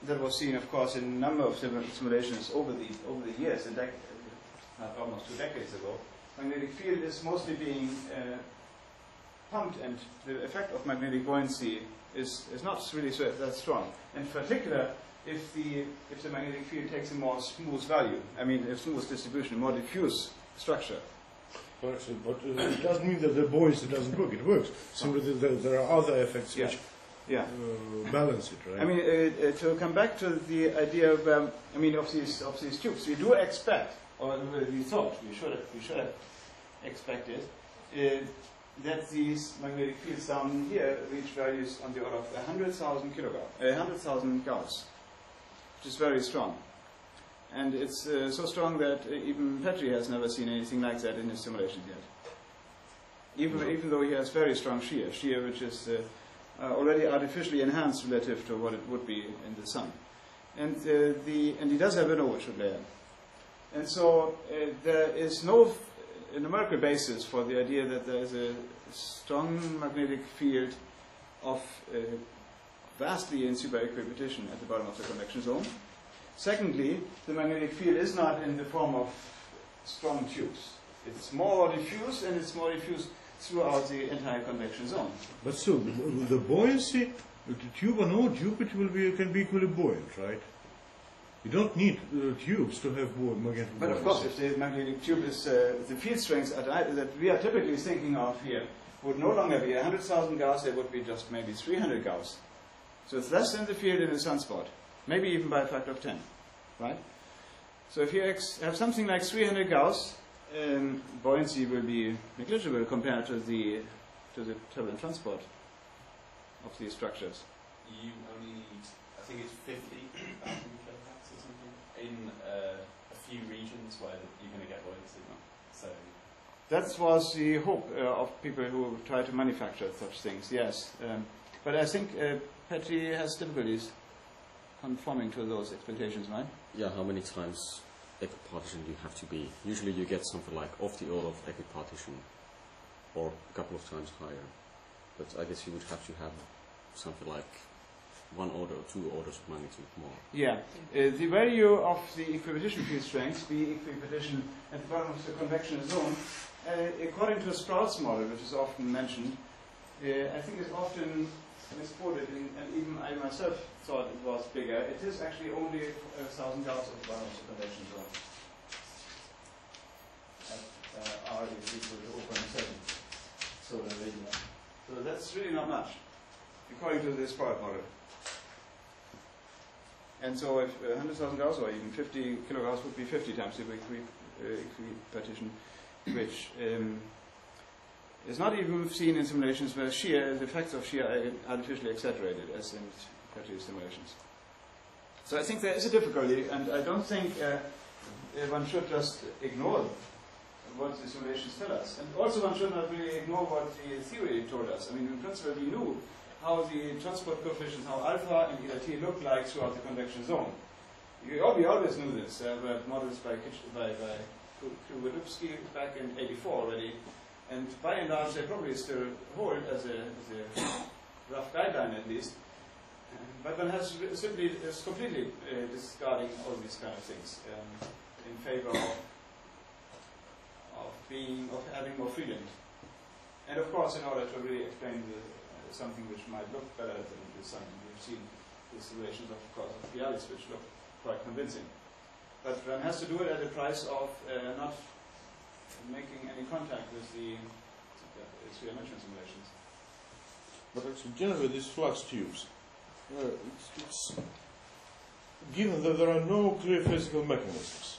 That was seen, of course, in a number of simulations over the years, almost 2 decades ago. Magnetic field is mostly being pumped, and the effect of magnetic buoyancy is not really that strong. In particular, if the magnetic field takes a more smooth value, I mean a smooth distribution, a more diffuse structure. But it doesn't mean that the buoyancy doesn't work. It works. Simply there are other effects which balance it, right? I mean, to come back to the idea of, of these tubes, we do expect, or we thought we should have expected, that these magnetic fields down here reach values on the order of 100,000 Gauss, which is very strong. And it's so strong that even Petri has never seen anything like that in his simulations yet. Even though he has very strong shear which is already artificially enhanced relative to what it would be in the sun. And he does have an overshoot layer. And so there is no numerical basis for the idea that there is a strong magnetic field of vastly in super-equiposition at the bottom of the convection zone. Secondly, the magnetic field is not in the form of strong tubes. It's more diffuse, and it's more diffuse throughout the entire convection zone. But still, the buoyancy, the tube or no tube, can be equally buoyant, right? You don't need tubes to have magnetic buoyancy. But of course, if the magnetic tube is the field strengths that we are typically thinking of here would no longer be 100,000 Gauss, it would be just maybe 300 Gauss. So it's less than the field in a sunspot. Maybe even by a factor of 10, right? So if you have something like 300 Gauss, buoyancy will be negligible compared to the turbulent transport of these structures. You only need, I think it's 50,000 kilowatts or something, in a few regions where you're going to get buoyancy. So that was the hope of people who try to manufacture such things, yes. But I think Petri has difficulties conforming to those expectations, right? Yeah, how many times equipartition do you have to be? Usually you get something like of the order of equipartition, or a couple of times higher. But I guess you would have to have something like 1 order or 2 orders of magnitude more. Yeah, the value of the equiposition field strength, the equiposition at the bottom of the convection zone, according to Sprout's model, which is often mentioned, I think is often misquoted, and even I myself thought it was bigger. It is actually only 1,000 Gauss at the bottom of the convection zone. At R is equal to 0.7 solar radian. So that's really not much, according to the Sprout model. And so if 100,000 Gauss or even 50 kilogauss would be 50 times the equipartition, which is not even seen in simulations where the effects of shear are artificially exaggerated, as in Petri's simulations. So I think there is a difficulty, and I don't think one should just ignore what the simulations tell us. And also one should not really ignore what the theory told us. I mean, in principle, we knew how the transport coefficients, how alpha and eta t looked like throughout the convection zone. We always knew this. There were models by Krugolubsky back in '84 already. And by and large, they probably still hold as a rough guideline at least. But one has simply is completely discarding all these kind of things in favor of having more freedom. And of course, in order to really explain something which might look better than the sun, we've seen the simulations of course of Bialis which look quite convincing. But one has to do it at the price of not making any contact with the three-dimensional simulations. But actually, generally, these flux tubes, it's given that there are no clear physical mechanisms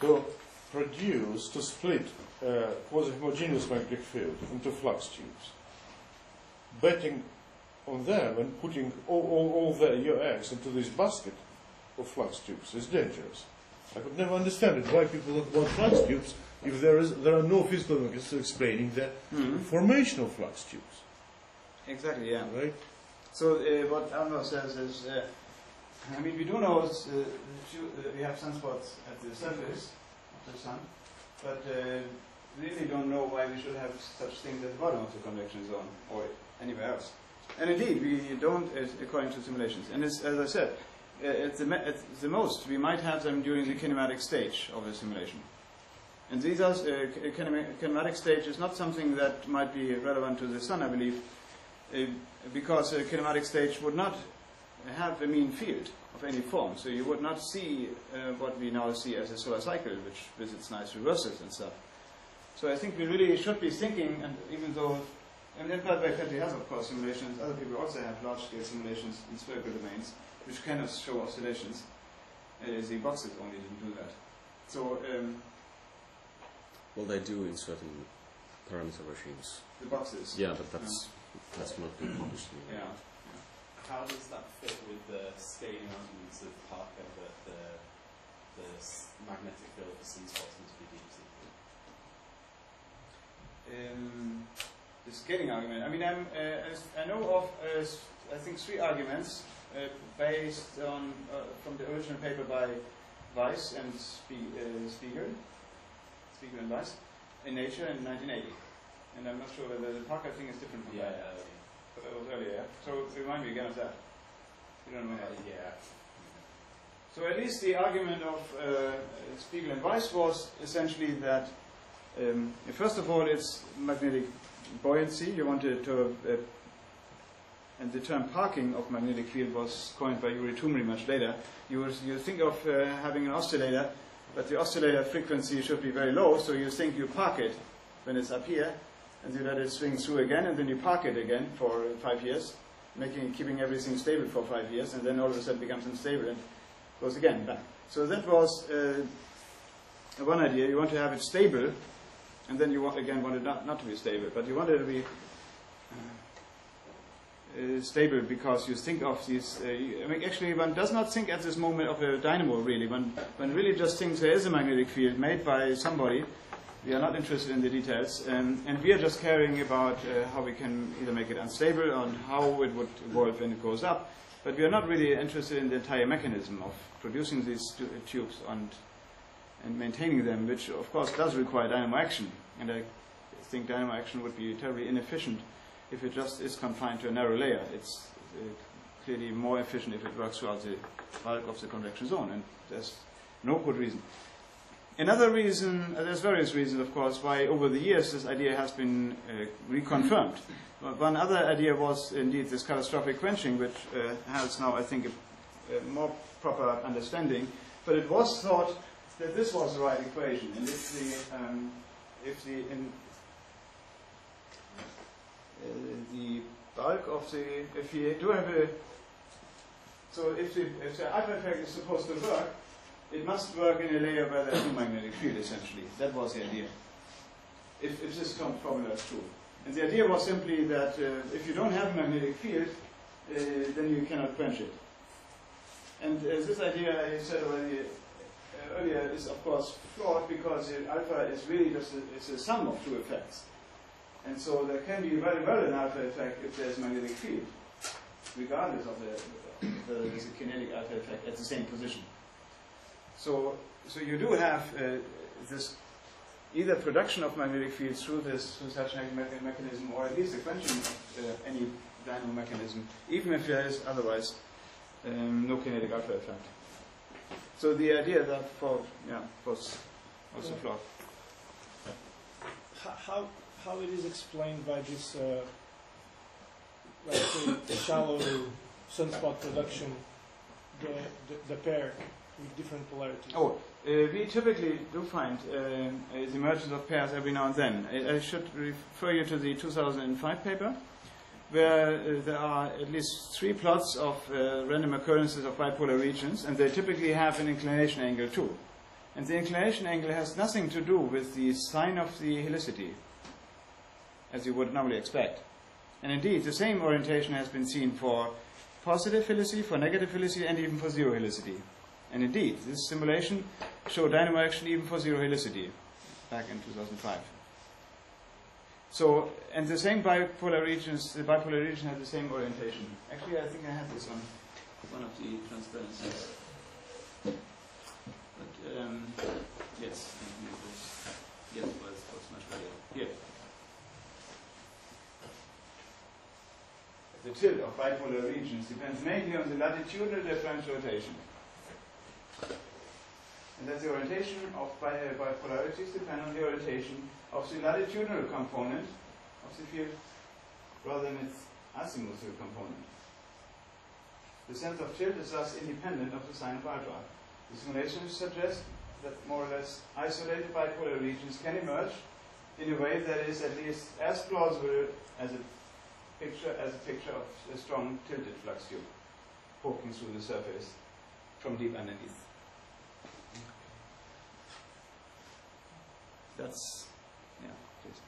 to produce, to split quasi-homogeneous magnetic field into flux tubes. Betting on them and putting all your eggs into this basket of flux tubes is dangerous. I could never understand it, why people want flux tubes if there are no physical mechanisms explaining the formation of flux tubes. Exactly, yeah. Right? So what Arno says is, I mean, we do know we have sunspots at the surface of the sun, but we really don't know why we should have such things at the bottom of the convection zone or anywhere else. And indeed, we don't, according to simulations. And as I said, at the most, we might have them during the kinematic stage of the simulation. And these are kinematic stage is not something that might be relevant to the sun, I believe, because a kinematic stage would not have a mean field of any form. So you would not see what we now see as a solar cycle, which with its nice reversals and stuff. So I think we really should be thinking, and even though, and Brandenburg has of course simulations, other people also have large-scale simulations in spherical domains, which cannot show oscillations. The boxes only didn't do that. So, well, they do in certain parameter regimes. the boxes. Yeah, but that's not been published. Yeah. How does that fit with the scaling arguments of Parker that the magnetic field for sunspots must be deep seeking? The scaling argument. I mean, I know of I think 3 arguments based on from the original paper by Weiss and Spiegel and Weiss in Nature in 1980. And I'm not sure whether the Parker thing is different from that. But that was earlier. So remind me again of that. You don't know that? Yeah. So at least the argument of Spiegel and Weiss was essentially that first of all, it's magnetic buoyancy. You wanted to, and the term parking of magnetic field was coined by Yuri Tumri much later. You think of having an oscillator, but the oscillator frequency should be very low, so you think you park it when it's up here, and you let it swing through again, and then you park it again for 5 years, keeping everything stable for 5 years, and then all of a sudden becomes unstable and goes again back. So that was one idea. You want to have it stable, and then you want it not to be stable, but you want it to be stable because you think of these. I mean, actually, one does not think at this moment of a dynamo. Really, one really just thinks there is a magnetic field made by somebody. We are not interested in the details, and we are just caring about how we can either make it unstable or how it would evolve when it goes up. But we are not really interested in the entire mechanism of producing these tubes and maintaining them, which of course does require dynamo action. And I think dynamo action would be terribly inefficient if it just is confined to a narrow layer. It's clearly more efficient if it works throughout the bulk of the convection zone, and there's no good reason. Another reason, there's various reasons of course, why over the years this idea has been reconfirmed. One other idea was indeed this catastrophic quenching, which has now, I think, a more proper understanding. But it was thought that this was the right equation, and if the bulk of if you do have if the alpha effect is supposed to work, it must work in a layer where there's no magnetic field, essentially. That was the idea. If this formula is true. And the idea was simply that if you don't have a magnetic field, then you cannot quench it. And this idea, I said already earlier, is of course flawed because alpha is really just it's a sum of 2 effects. And so there can be very well an alpha effect if there's a magnetic field, regardless of whether there's a kinetic alpha effect at the same position. So you do have this either production of magnetic fields through such a mechanism, or at least the quenching of any dynamo mechanism, even if there is otherwise no kinetic alpha effect. So the idea that was also flawed. How it is explained by this, let's say, shallow sunspot production, the pair with different polarities? We typically do find the emergence of pairs every now and then. I should refer you to the 2005 paper, where there are at least 3 plots of random occurrences of bipolar regions, and they typically have an inclination angle too. And the inclination angle has nothing to do with the sign of the helicity, as you would normally expect. And indeed, the same orientation has been seen for positive helicity, for negative helicity, and even for zero helicity. And indeed, this simulation showed dynamo action even for zero helicity back in 2005. So, and the same bipolar regions, the bipolar region has the same orientation. Actually, I think I had this on one of the transparencies. But, yes, yes, it was much better. Here. The tilt of bipolar regions depends mainly on the latitudinal differential rotation. And that the orientation of bipolarities depend on the orientation of the latitudinal component of the field rather than its azimuthal component. The sense of tilt is thus independent of the sign of alpha. The simulations suggest that more or less isolated bipolar regions can emerge in a way that is at least as plausible as a picture of a strong tilted flux tube poking through the surface from deep underneath. That's, yeah, please.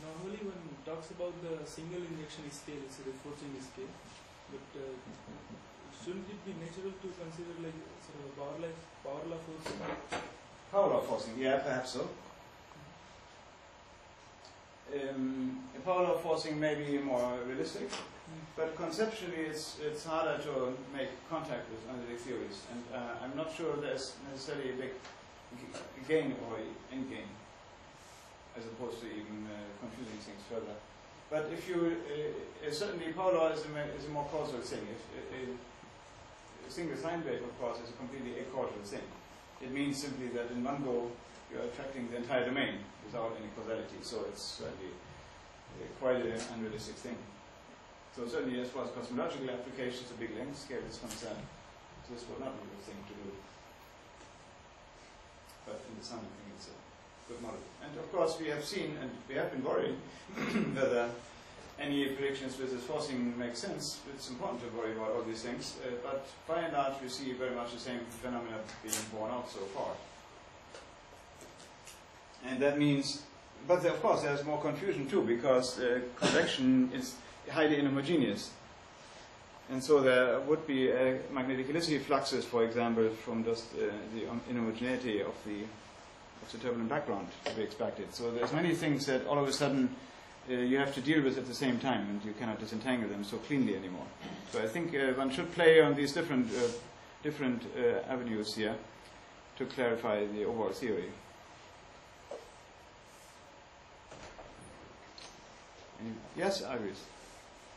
Normally when it talks about the single injection scale, it's a reinforcing scale, but shouldn't it be natural to consider like sort of power law forcing? Power law forcing, yeah, perhaps so. Power law forcing may be more realistic, but conceptually it's harder to make contact with analytic theories, and I'm not sure there's necessarily a big gain or end gain, as opposed to even confusing things further. But if you certainly power law is a more causal thing. A single sine wave, of course, is a completely acausal thing. It means simply that in one go you are attracting the entire domain without any causality. So it's certainly quite an unrealistic thing. So certainly as far as cosmological applications, the big length scale is concerned, this would not be a good thing to do. But in the sun, I think it's a good model. And of course we have seen, and we have been worried, whether any predictions with this forcing make sense. It's important to worry about all these things, but by and large we see very much the same phenomena being borne out so far. And that means, but of course there's more confusion too, because convection is highly inhomogeneous. And so there would be magnetic helicity fluxes, for example, from just the inhomogeneity of the turbulent background to be expected. So there's many things that all of a sudden you have to deal with at the same time, and you cannot disentangle them so cleanly anymore. So I think one should play on these different avenues here to clarify the overall theory. Yes, Iris.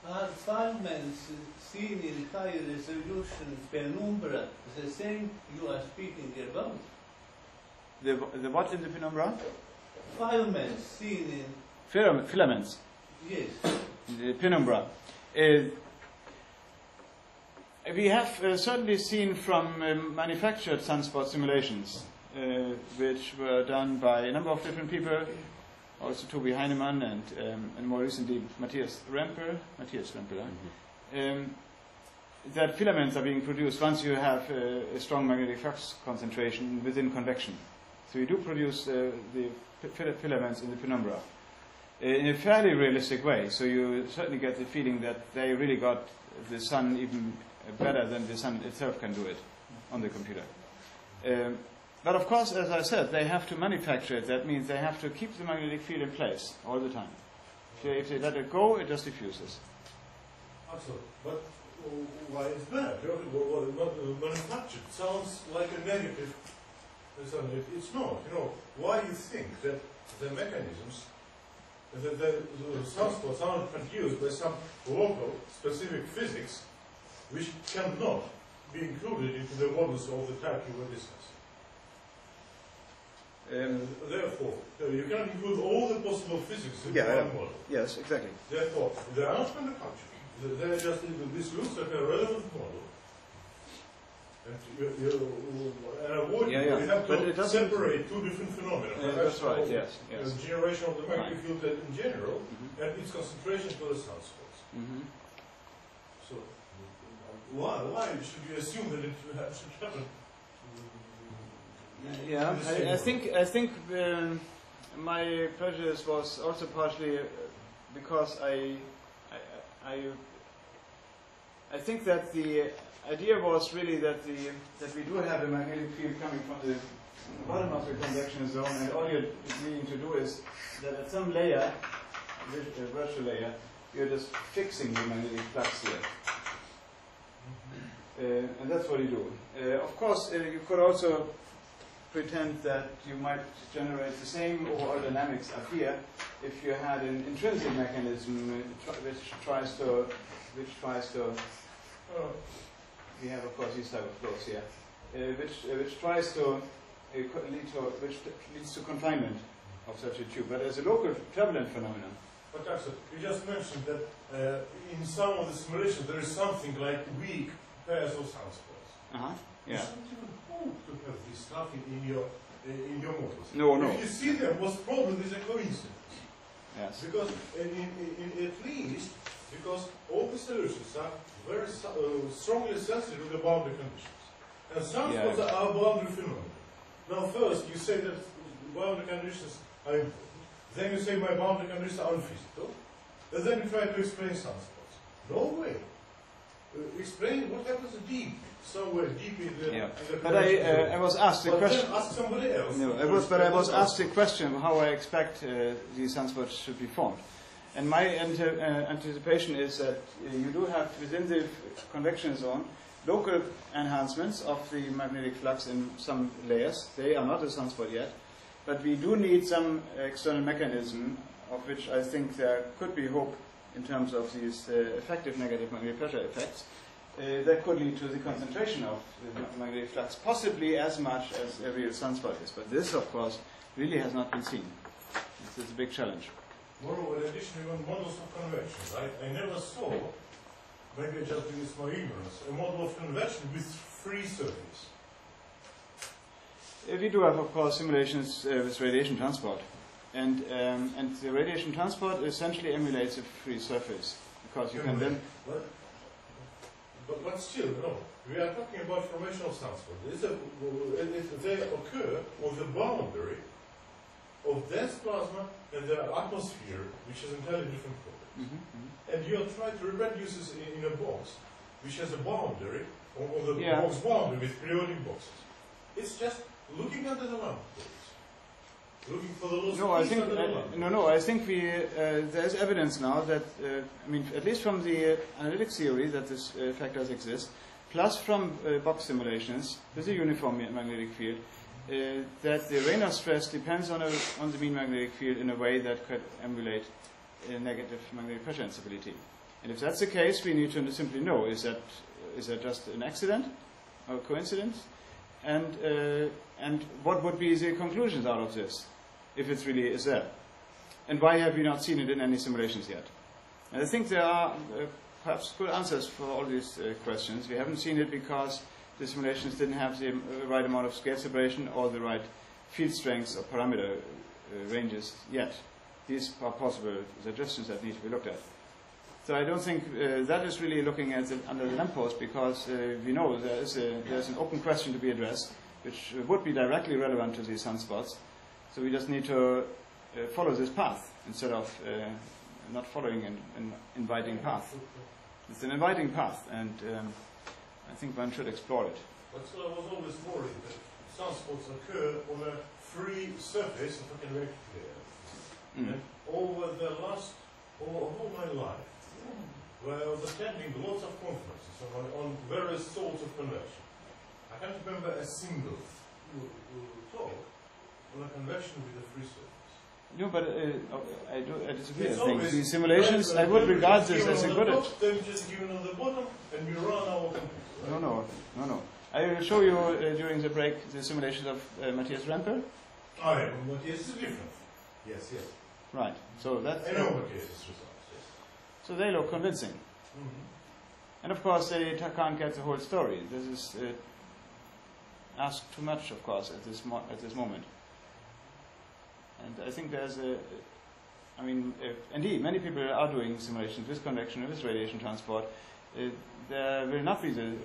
Are fragments seen in high resolution penumbra the same you are speaking about? The what in the penumbra? Fragments seen in... Filaments. Yes. The penumbra. We have certainly seen from manufactured sunspot simulations, which were done by a number of different people, also Toby Heinemann and more recently Matthias Rempel, that filaments are being produced once you have a strong magnetic flux concentration within convection. So you do produce the filaments in the penumbra in a fairly realistic way. So you certainly get the feeling that they really got the sun even better than the sun itself can do it on the computer. But of course, as I said, they have to manufacture it. That means they have to keep the magnetic field in place all the time. So if they let it go, it just diffuses. Absolutely. But why is that? Manufactured sounds like a negative. It's not. You know, why you think that the mechanisms, the sunspots are not produced by some local specific physics which cannot be included into the models of the type you were discussing. Therefore, you cannot include all the possible physics in one model. Yes, exactly. Therefore, they are not manufactured. They're just, this looks like a relevant model. And you have to separate two different phenomena. That's right, yes. The generation of the magnetic field in general, and its concentration for the sunspots. So, why should you assume that it should happen? Yeah, I think my prejudice was also partially because I think that the idea was really that we do have a magnetic field coming from the bottom of the convection zone, and all you're needing to do is that at some layer, a virtual layer, you're just fixing the magnetic flux here. And that's what you do. Of course, you could also pretend that you might generate the same overall dynamics up here if you had an intrinsic mechanism which tries to we have of course these type of flows here, which tries to which leads to confinement of such a tube, but as a local turbulent phenomenon. But Axel, you just mentioned that in some of the simulations there is something like weak pairs of sunspots. Yeah. You don't even hope to have this stuff in your models. No. If you see them, most probably is a coincidence. Yes. Because at least because all the solutions are very strongly sensitive to the boundary conditions, and sunspots are boundary phenomena. Now, first you say that boundary conditions are important. Then you say my boundary conditions are unphysical, and then you try to explain sunspots. No way. Explain what happens deep, somewhere deep in the. Yeah. But I was asked the question. Then ask somebody else. No, I was asked the question how I expect these sunspots should be formed, and my anticipation is that you do have within the convection zone local enhancements of the magnetic flux in some layers. They are not a sunspot yet, but we do need some external mechanism of which I think there could be hope in terms of these effective negative magnetic pressure effects, that could lead to the concentration of the magnetic flux, possibly as much as a real sunspot is. But this, of course, really has not been seen. This is a big challenge. Moreover, in addition, even models of convection. I never saw, maybe just because of my ignorance, a model of convection with free surface. We do have, of course, simulations with radiation transport. And the radiation transport essentially emulates a free surface, because you can then... But still, no. We are talking about formation of sunspots. They occur on the boundary of dense plasma and the atmosphere, which is entirely different properties. And you are trying to reproduce this in a box, which has a boundary, on the box boundary with periodic boxes. It's just looking under the lamp. Looking for the loss I think there's evidence now that, at least from the analytic theory that this factors exist, plus from box simulations with a uniform magnetic field, that the Raynaud stress depends on the mean magnetic field in a way that could emulate a negative magnetic pressure instability. And if that's the case, we need to simply know, is that just an accident or coincidence? And what would be the conclusions out of this, if it really is there? And why have we not seen it in any simulations yet? And I think there are perhaps good answers for all these questions. We haven't seen it because the simulations didn't have the right amount of scale separation or the right field strengths or parameter ranges yet. These are possible suggestions that need to be looked at. So I don't think that is really looking at it under the lamppost, because we know there's an open question to be addressed, which would be directly relevant to these sunspots. So we just need to follow this path instead of not following an inviting path. It's an inviting path, and I think one should explore it. But still, I was always worried that sunspots occur on a free surface of a convection layer. And over all my life, where I was attending lots of conferences on various sorts of convection, I can't remember a single talk on a convection with a free surface. No, but I disagree. I think the simulations, I would regard this as a good. Then just given on the bottom, and we run our computer. No. I will show you during the break the simulations of Matthias Remper. Oh, yeah, Matthias is different. Yes. Right. So that's. I know Matthias's results. Yes. So they look convincing. And of course, they can't get the whole story. This is asked too much, of course, at this moment. And I think there's indeed, many people are doing simulations with convection and with radiation transport. There will not be the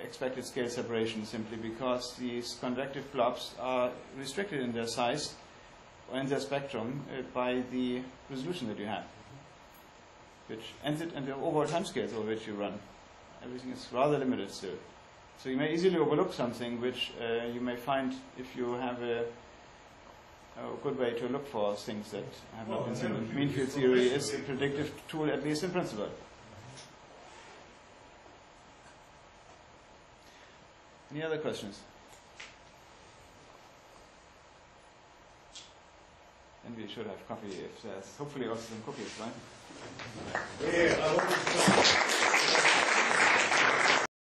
expected scale separation simply because these convective blobs are restricted in their size or in their spectrum by the resolution that you have, and the overall timescales over which you run. Everything is rather limited still. So you may easily overlook something which you may find if you have a good way to look for things that have not been seen. Mean field theory is a predictive tool, at least in principle. Any other questions? And we should have coffee if there's hopefully also some cookies, right? Yeah, I